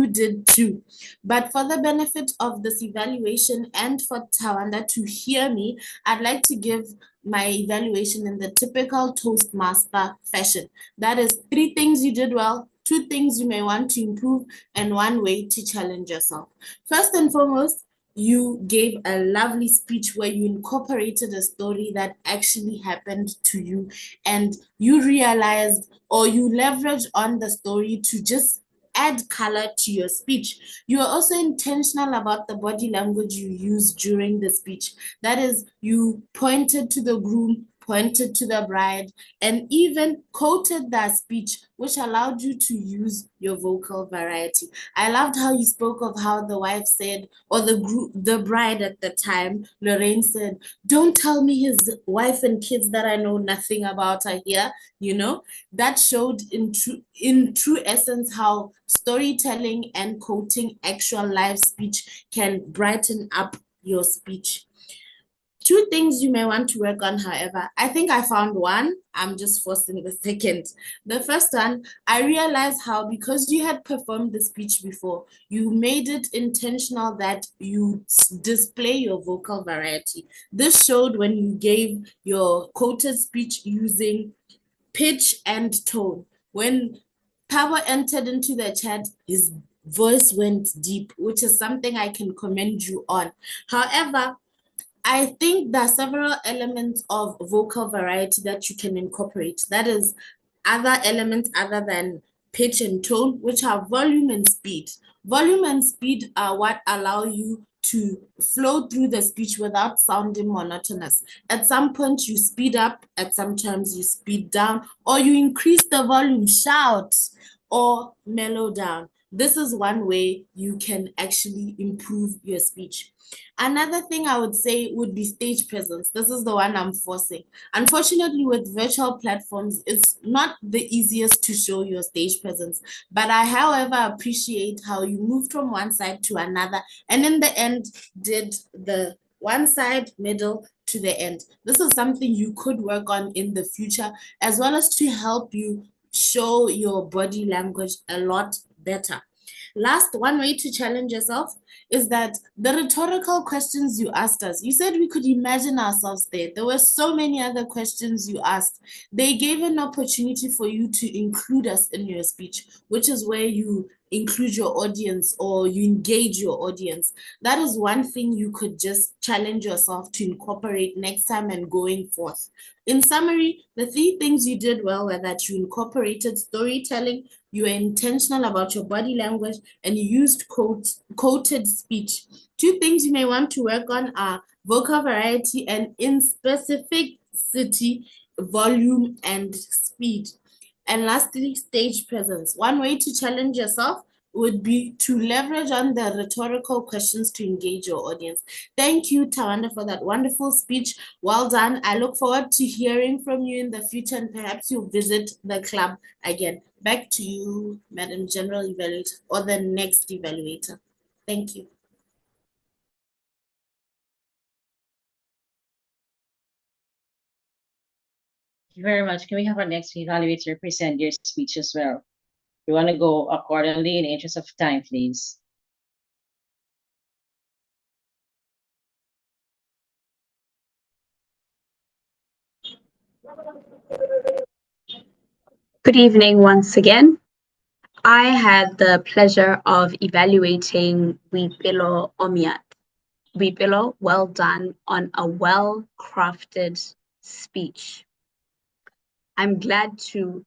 did, too. But for the benefit of this evaluation and for Tawanda to hear me, I'd like to give my evaluation in the typical Toastmaster fashion. That is 3 things you did well, 2 things you may want to improve, and 1 way to challenge yourself. First and foremost, you gave a lovely speech where you incorporated a story that actually happened to you, and you realized or you leveraged on the story to just add color to your speech. You are also intentional about the body language you use during the speech. That is, you pointed to the groom, pointed to the bride, and even quoted that speech, which allowed you to use your vocal variety. I loved how you spoke of how the wife said, or the bride at the time, Lorraine said, "Don't tell me his wife and kids that I know nothing about are here." You know, that showed in true essence how storytelling and quoting actual live speech can brighten up your speech. 2 things you may want to work on, however. I think I found one. I'm just forcing the second. The first one, I realized how because you had performed the speech before, you made it intentional that you display your vocal variety. This showed when you gave your quoted speech using pitch and tone. When Tabo entered into the chat, his voice went deep, which is something I can commend you on. However, I think there are several elements of vocal variety that you can incorporate. That is, other elements other than pitch and tone, which are volume and speed. Volume and speed are what allow you to flow through the speech without sounding monotonous. At some point, you speed up, at some times you speed down, or you increase the volume, shout, or mellow down. This is one way you can actually improve your speech. Another thing I would say would be stage presence. This is the one I'm forcing. Unfortunately, with virtual platforms, it's not the easiest to show your stage presence. But I, however, appreciate how you moved from one side to another and in the end did the one side, middle to the end. This is something you could work on in the future, as well as to help you show your body language a lot better. Last, one way to challenge yourself is that the rhetorical questions you asked us, you said we could imagine ourselves there. There were so many other questions you asked. They gave an opportunity for you to include us in your speech, which is where you include your audience or you engage your audience. That is one thing you could just challenge yourself to incorporate next time and going forth. In summary, the 3 things you did well were that you incorporated storytelling, you were intentional about your body language, and you used quoted speech. 2 things you may want to work on are vocal variety and in specificity, volume and speed. And lastly, stage presence. One way to challenge yourself would be to leverage on the rhetorical questions to engage your audience. Thank you, Tawanda, for that wonderful speech. Well done. I look forward to hearing from you in the future, and perhaps you'll visit the club again. Back to you, Madam General Evaluator, or the next evaluator. Thank you. Thank you very much. Can we have our next evaluator present your speech as well? We want to go accordingly in the interest of time, please. Good evening once again. I had the pleasure of evaluating Boipelo Omiat. Boipelo, well done on a well-crafted speech. I'm glad to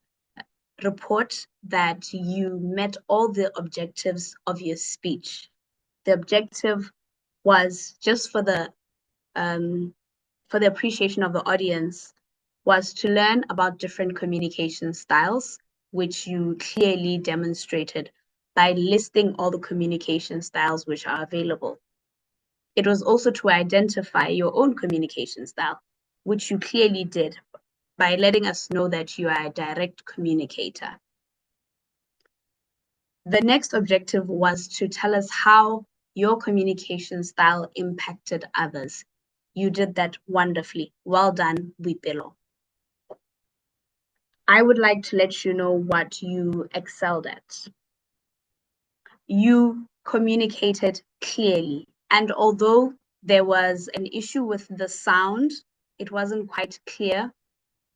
report that you met all the objectives of your speech. The objective was just for the appreciation of the audience, was to learn about different communication styles, which you clearly demonstrated by listing all the communication styles which are available. It was also to identify your own communication style, which you clearly did by letting us know that you are a direct communicator. The next objective was to tell us how your communication style impacted others. You did that wonderfully. Well done, Boipelo. I would like to let you know what you excelled at. You communicated clearly, and although there was an issue with the sound, it wasn't quite clear,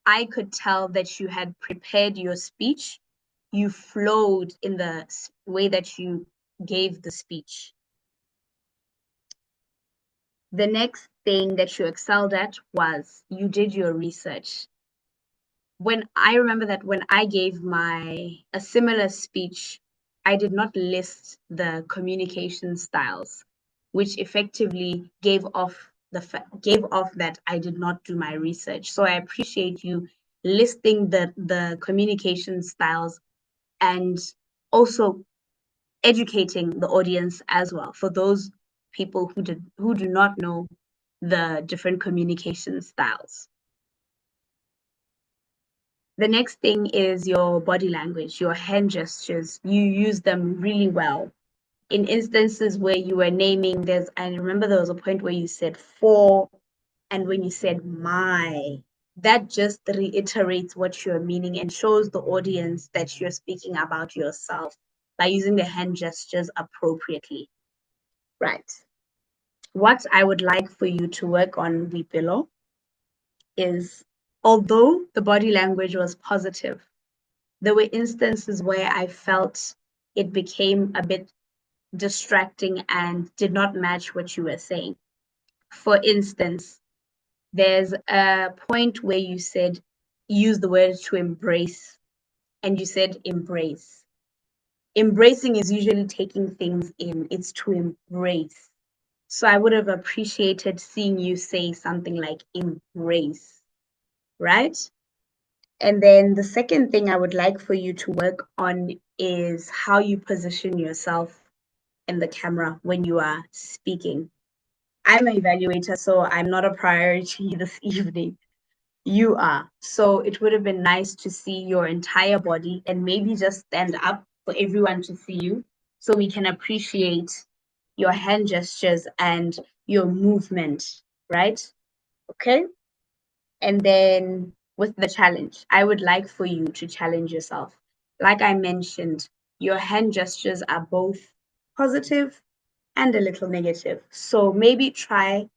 I could tell that you had prepared your speech. You flowed in the way that you gave the speech. The next thing that you excelled at was you did your research. I remember that when I gave a similar speech, I did not list the communication styles, which effectively gave off that I did not do my research. So I appreciate you listing the communication styles and also educating the audience as well for those people who do not know the different communication styles. The next thing is your body language, your hand gestures. You use them really well. In instances where you were naming, I remember there was a point where you said for, and when you said my, that just reiterates what you're meaning and shows the audience that you're speaking about yourself by using the hand gestures appropriately. Right. What I would like for you to work on, Boipelo, is although the body language was positive, there were instances where I felt it became a bit distracting and did not match what you were saying. For instance, there's a point where you said, use the word to embrace, and you said embrace. Embracing is usually taking things in, it's to embrace. So I would have appreciated seeing you say something like embrace, right? And then the second thing I would like for you to work on is how you position yourself in the camera when you are speaking. I'm an evaluator, so I'm not a priority this evening. You are. So it would have been nice to see your entire body and maybe just stand up for everyone to see you so we can appreciate your hand gestures and your movement, right? Okay. And then with the challenge, I would like for you to challenge yourself. Like I mentioned, your hand gestures are both positive and a little negative. So maybe try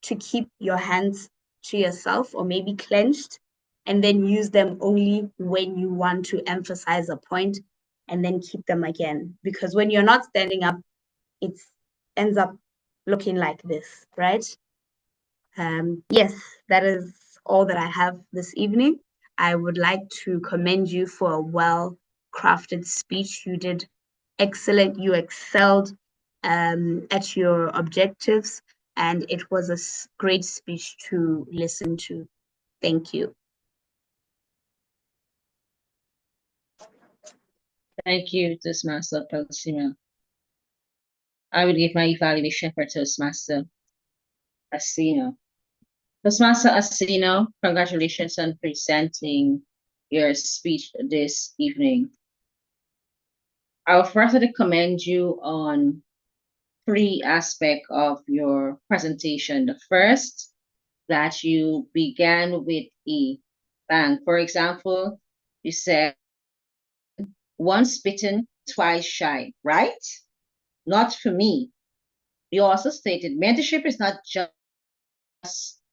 to keep your hands to yourself or maybe clenched and then use them only when you want to emphasize a point and then keep them again. Because when you're not standing up, it ends up looking like this, right? Yes, that is all that I have this evening. I would like to commend you for a well-crafted speech. You did excellent. You excelled at your objectives, and it was a great speech to listen to. Thank you. Thank you, Toastmaster Pelsima. I will give my evaluation for Toastmaster Asino. Toastmaster Asino, congratulations on presenting your speech this evening. I will further commend you on 3 aspects of your presentation. The first, that you began with a bang. For example, you said, once bitten, twice shy, right? Not for me. You also stated mentorship is not just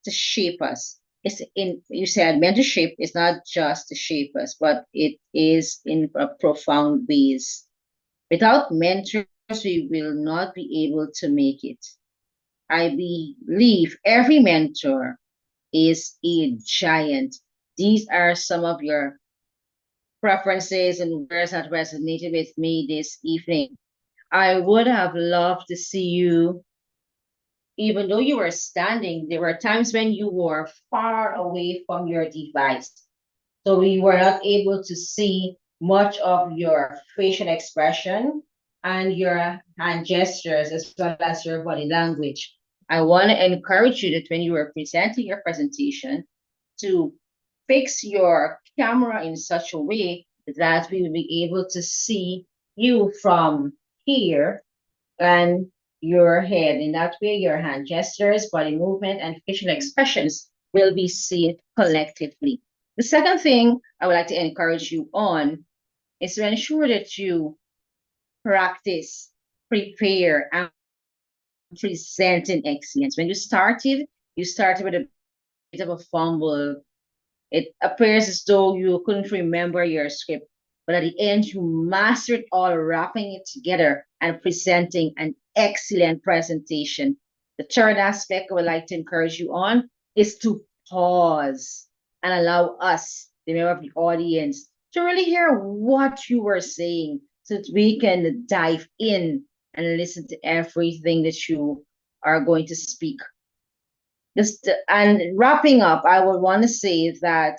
to shape us. You said mentorship is not just to shape us, but it is in a profound ways. Without mentors, we will not be able to make it. I believe every mentor is a giant. These are some of your preferences and words that resonated with me this evening. I would have loved to see you, even though you were standing, there were times when you were far away from your device. So we were not able to see much of your facial expression and your hand gestures as well as your body language. I want to encourage you that when you are presenting your presentation, to fix your camera in such a way that we will be able to see you from here and your head. In that way, your hand gestures, body movement, and facial expressions will be seen collectively. The second thing I would like to encourage you on is to ensure that you practice, prepare, and present in excellence. When you started with a bit of a fumble. It appears as though you couldn't remember your script, but at the end, you mastered it all, wrapping it together and presenting an excellent presentation. The third aspect I would like to encourage you on is to pause and allow us, the member of the audience, to really hear what you were saying so that we can dive in and listen to everything that you are going to speak. And wrapping up, I would want to say that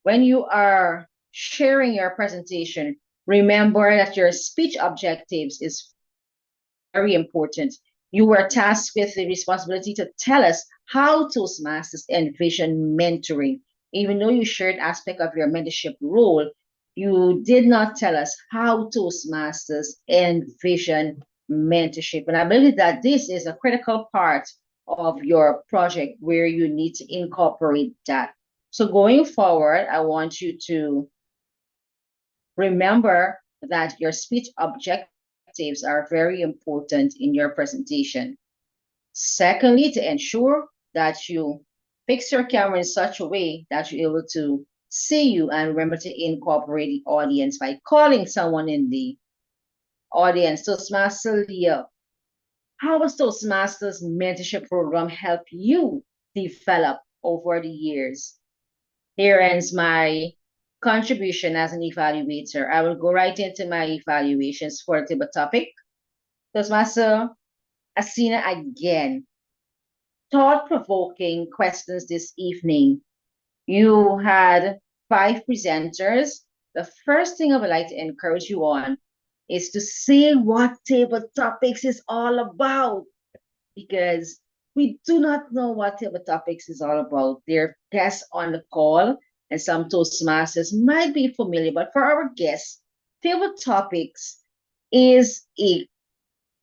when you are sharing your presentation, remember that your speech objectives is very important. You were tasked with the responsibility to tell us how Toastmasters envision mentoring. Even though you shared aspect of your mentorship role, you did not tell us how Toastmasters envision mentorship. And I believe that this is a critical part of your project where you need to incorporate that. So going forward, I want you to remember that your speech objectives are very important in your presentation. Secondly, to ensure that you fix your camera in such a way that you're able to see you, and remember to incorporate the audience by calling someone in the audience. Toastmaster Leah, how has Toastmasters mentorship program helped you develop over the years? Here ends my contribution as an evaluator. I will go right into my evaluations for the table topic. Toastmaster Asina again, thought-provoking questions this evening. You had 5 presenters. The first thing I would like to encourage you on is to see what table topics is all about, because we do not know what table topics is all about. There are guests on the call, and some Toastmasters might be familiar, but for our guests, table topics is a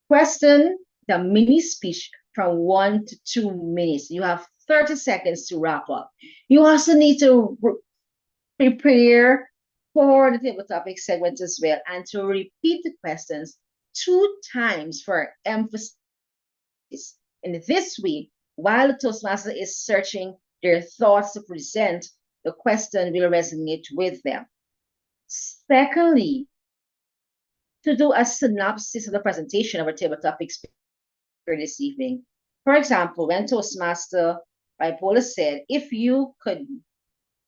question, the mini speech from 1 to 2 minutes. You have 30 seconds to wrap up. You also need to prepare for the table topic segment as well, and to repeat the questions 2 times for emphasis. In this way, while the Toastmaster is searching their thoughts to present, the question will resonate with them. Secondly, to do a synopsis of the presentation of our table topic speaker this evening. For example, when Toastmaster Bipolar said, if you could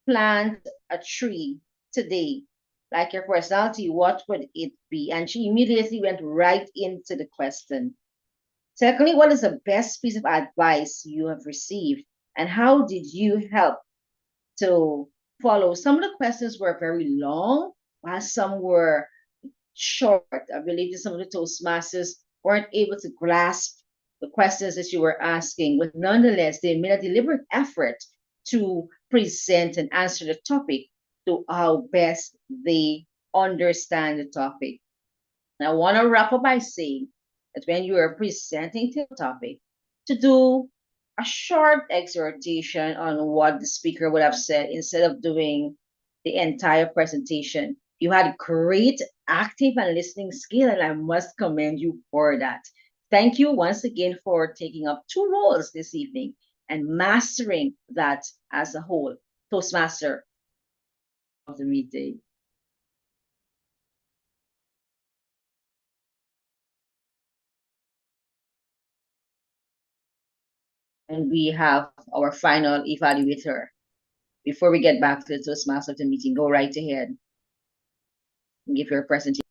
plant a tree today, like your personality, what would it be? And she immediately went right into the question. Secondly, what is the best piece of advice you have received, and how did you help to follow? Some of the questions were very long, while some were short. I believe that some of the Toastmasters weren't able to grasp the questions that you were asking, but nonetheless, they made a deliberate effort to present and answer the topic to how best they understand the topic. Now, I want to wrap up by saying that when you are presenting the topic, to do a short exhortation on what the speaker would have said instead of doing the entire presentation. You had great active and listening skill, and I must commend you for that. Thank you once again for taking up 2 roles this evening and mastering that as a whole. Toastmaster of the meeting. And we have our final evaluator. Before we get back to the Toastmaster of the meeting, go right ahead and give your presentation.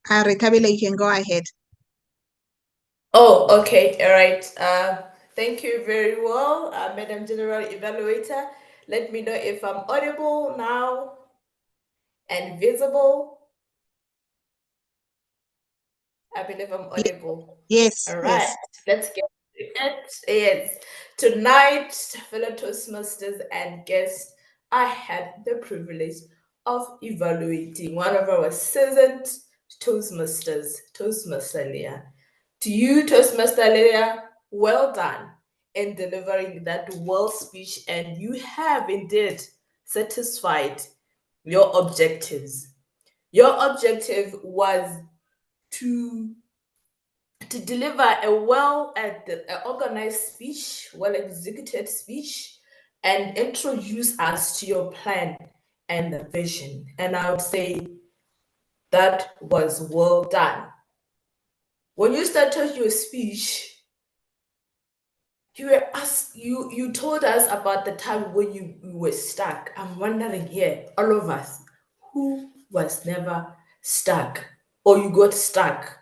Retabile, you can go ahead. Oh, okay. All right. Thank you very well, Madam General Evaluator. Let me know if I'm audible now and visible. I believe I'm audible. Yes. All right. Yes. Let's get to it. Yes. Tonight, fellow Toastmasters and guests, I had the privilege of evaluating one of our seasoned Toastmasters, Toastmaster Leah. To you, Toastmaster Leah, well done in delivering that well speech, and you have indeed satisfied your objectives. Your objective was to deliver a organized speech, well executed speech, and introduce us to your plan and the vision. And I would say that was well done. When you started your speech, you told us about the time when you were stuck. I'm wondering here, all of us, who was never stuck or you got stuck?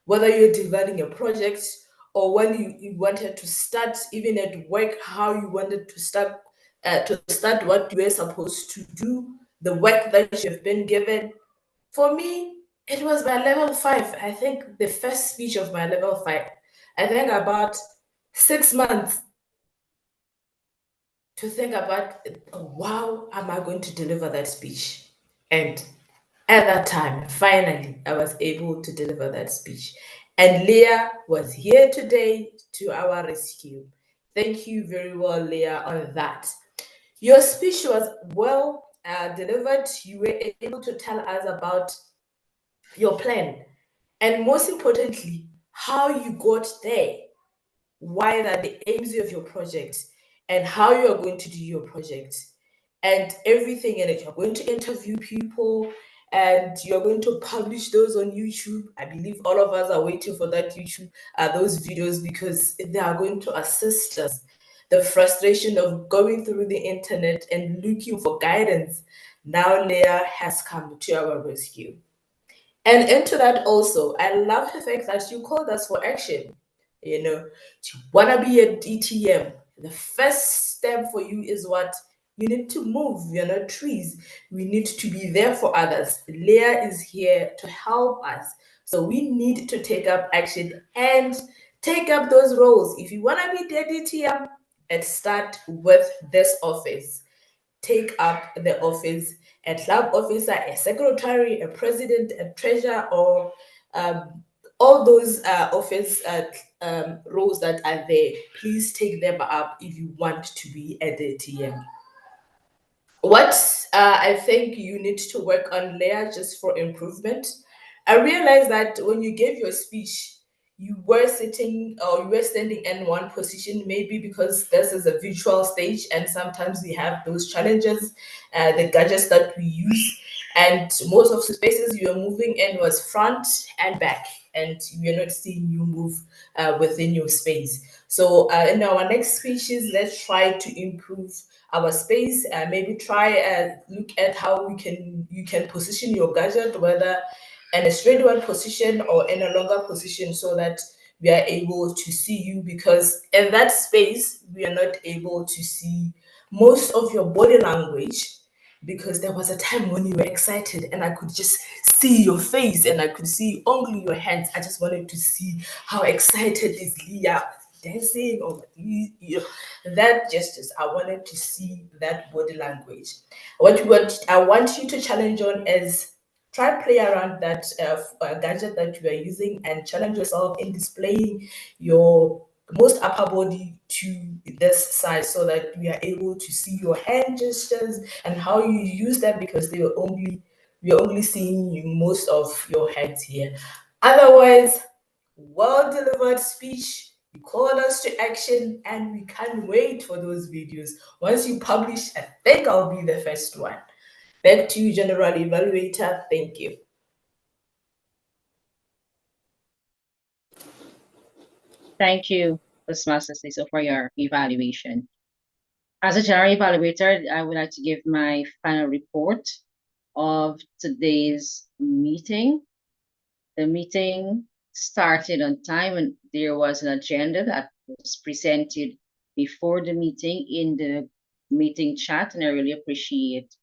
Whether you're developing a project or when you wanted to start even at work, how you wanted to start what you were supposed to do, the work that you've been given. For me, it was my level 5. I think the first speech of my level 5. I think about 6 months to think about, wow, am I going to deliver that speech? And at that time, finally, I was able to deliver that speech. And Leah was here today to our rescue. Thank you very well, Leah, on that. Your speech was well delivered. You were able to tell us about your plan. And most importantly, how you got there, what are the aims of your project, and how you are going to do your project, and everything in it. You're going to interview people, and you're going to publish those on YouTube. I believe all of us are waiting for that YouTube, those videos, because they are going to assist us. The frustration of going through the internet and looking for guidance, now Leah has come to our rescue. And into that also, I love the fact that you called us for action. You know, you want to be a DTM. The first step for you is what? You need to move. We are not trees. We need to be there for others. Leah is here to help us. So we need to take up action and take up those roles. If you want to be the DTM, let's start with this office. Take up the office, a club officer, a secretary, a president, a treasurer, or all those office roles that are there. Please take them up if you want to be at the TM. What I think you need to work on, Leah, just for improvement. I realized that when you gave your speech, you were sitting or you were standing in one position, maybe because this is a virtual stage and sometimes we have those challenges, the gadgets that we use. And most of the spaces you were moving in was front and back, and we are not seeing you move within your space. So in our next speeches, let's try to improve our space. Maybe try look at how you can position your gadget, whether in a straight one position or in a longer position, so that we are able to see you, because in that space we are not able to see most of your body language, because there was a time when you were excited and I could just see your face and I could see only your hands. I just wanted to see how excited is Leah dancing, or that gestures. I wanted to see that body language. What I want you to challenge on is try play around that gadget that you are using and challenge yourself in displaying your most upper body to this side, so that we are able to see your hand gestures and how you use them, because we are only seeing you most of your hands here. Otherwise, well delivered speech. You called us to action, and we can't wait for those videos. Once you publish, I think I'll be the first one. Back to you, General Evaluator. Thank you. Thank you, Toastmasters Lisa, for your evaluation. As a general evaluator, I would like to give my final report of today's meeting. The meeting started on time, and there was an agenda that was presented before the meeting in the meeting chat, and I really appreciate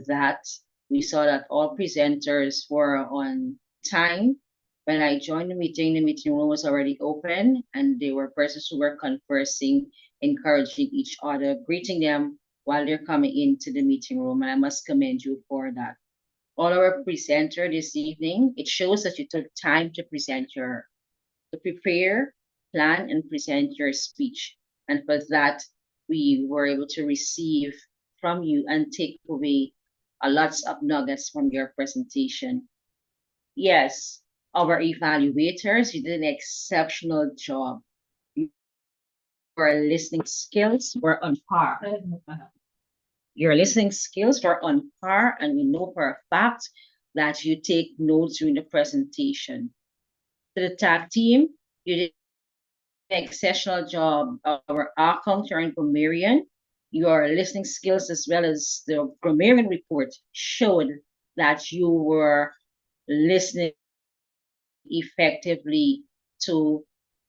that. We saw that all presenters were on time. When I joined the meeting room was already open, and there were persons who were conversing, encouraging each other, greeting them while they're coming into the meeting room, and I must commend you for that. All our presenter this evening, it shows that you took time to prepare, plan, and present your speech. And for that, we were able to receive from you and take away lots of nuggets from your presentation. Yes, our evaluators, you did an exceptional job. Your listening skills were on par. Your listening skills were on par, and we know for a fact that you take notes during the presentation. To the tag team, you did an exceptional job. Our accountant and grammarian, your listening skills as well as the grammarian report showed that you were listening effectively to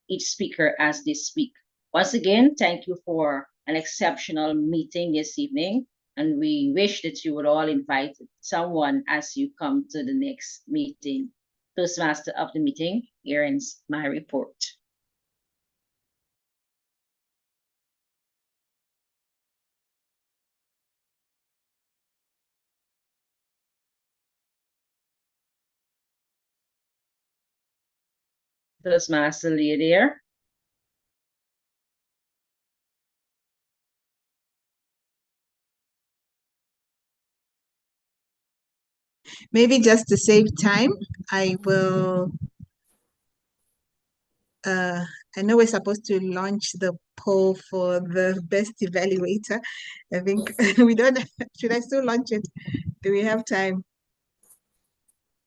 each speaker as they speak. Once again, thank you for an exceptional meeting this evening, and we wish that you would all invite someone as you come to the next meeting. Toastmaster of the meeting, here ends my report. Toastmaster Leader. Maybe just to save time, I will I know we're supposed to launch the poll for the best evaluator. I think we don't, should I still launch it? Do we have time?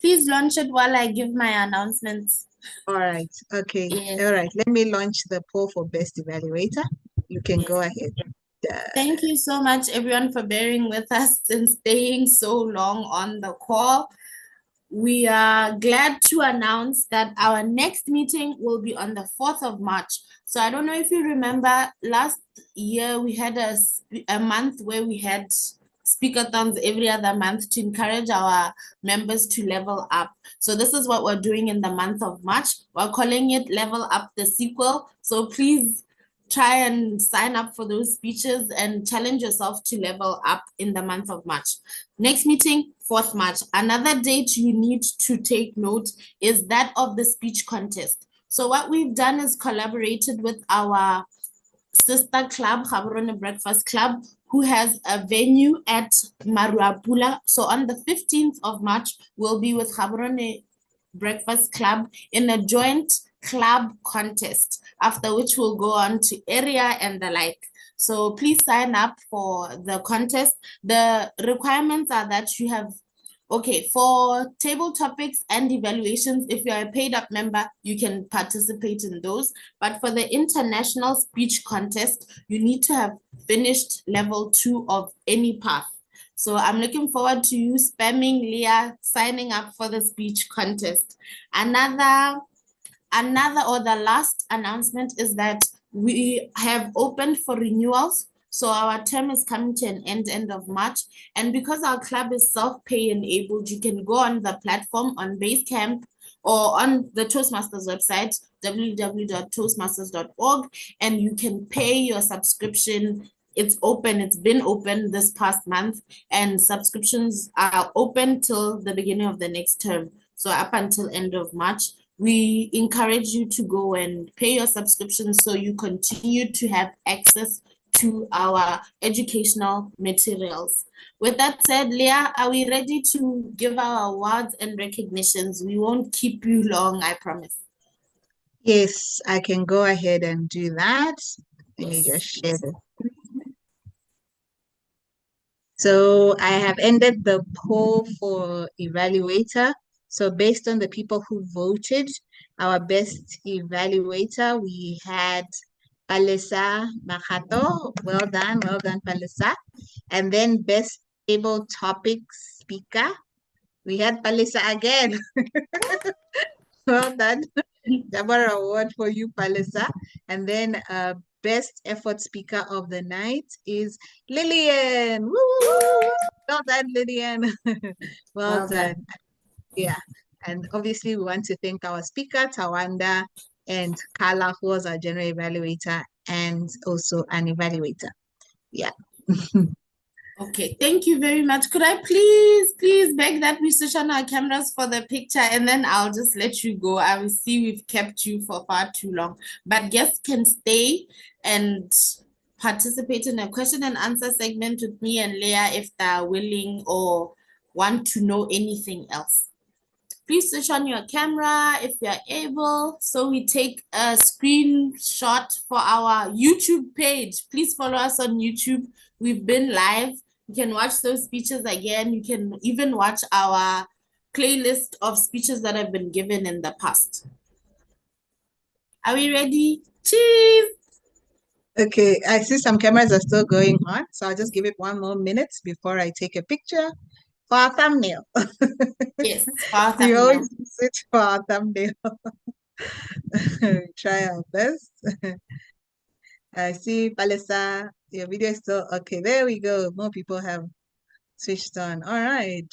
Please launch it while I give my announcements. All right. Okay. Yes. All right. Let me launch the poll for best evaluator. You can go ahead. Thank you so much, everyone, for bearing with us and staying so long on the call. We are glad to announce that our next meeting will be on the 4th of March. So I don't know if you remember, last year we had a month where we had speakathons every other month to encourage our members to level up. So this is what we're doing in the month of March. We're calling it Level Up the Sequel. So please try and sign up for those speeches and challenge yourself to level up in the month of March. Next meeting, 4th March. Another date you need to take note is that of the speech contest. So what we've done is collaborated with our sister club, Gaborone Breakfast Club, who has a venue at Maruapula. So on the 15th of March, we'll be with Gaborone Breakfast Club in a joint club contest, after which we'll go on to area and the like. So please sign up for the contest. The requirements are that you have, okay, for table topics and evaluations, if you're a paid up member, you can participate in those. But for the international speech contest, you need to have finished level 2 of any path. So I'm looking forward to you spamming Leah, signing up for the speech contest. Another or the last announcement is that we have opened for renewals. So our term is coming to an end of March. And because our club is self-pay enabled, you can go on the platform on Basecamp or on the Toastmasters website, www.toastmasters.org, and you can pay your subscription. It's open, it's been open this past month, and subscriptions are open till the beginning of the next term. So up until end of March. We encourage you to go and pay your subscription so you continue to have access to our educational materials. With that said, Leah, are we ready to give our awards and recognitions? We won't keep you long, I promise. Yes, I can go ahead and do that. Let me just share this. So I have ended the poll for evaluator. So based on the people who voted, our best evaluator, we had Palesa Mahato. Well done, Palesa. And then best table topic speaker, we had Palesa again. Well done. Jabbar award for you, Palesa. And then best effort speaker of the night is Lillian. Woo! Well done, Lillian. Well done. Yeah. And obviously we want to thank our speaker, Tawanda, and Carla, who was our general evaluator and also an evaluator. Yeah. Okay, thank you very much. Could I please beg that we switch on our cameras for the picture, and then I'll just let you go. I will see we've kept you for far too long, but guests can stay and participate in a question and answer segment with me and Leah if they're willing or want to know anything else. Please switch on your camera if you're able, so we take a screenshot for our YouTube page. Please follow us on YouTube. We've been live. You can watch those speeches again. You can even watch our playlist of speeches that have been given in the past. Are we ready? Cheese! Okay, I see some cameras are still going on, so I'll just give it 1 more minute before I take a picture for our thumbnail. Yes, for our We thumbnail. always switch for our thumbnail. Try our best. I see, Palesa, your video is still okay. There we go. More people have switched on. All right.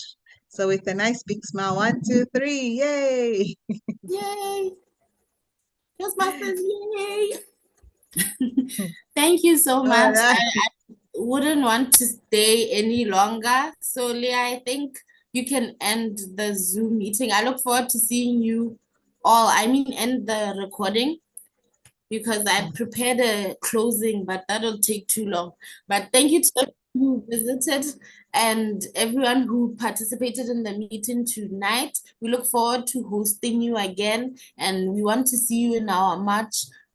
So with a nice big smile, 1, 2, 3, yay! Yay! Toastmasters, yay! Thank you so much. Right. I wouldn't want to stay any longer. So Leah, I think you can end the Zoom meeting. I look forward to seeing you all. End the recording because I prepared a closing, but that'll take too long. But thank you to who visited and everyone who participated in the meeting tonight. We look forward to hosting you again, and we want to see you in our March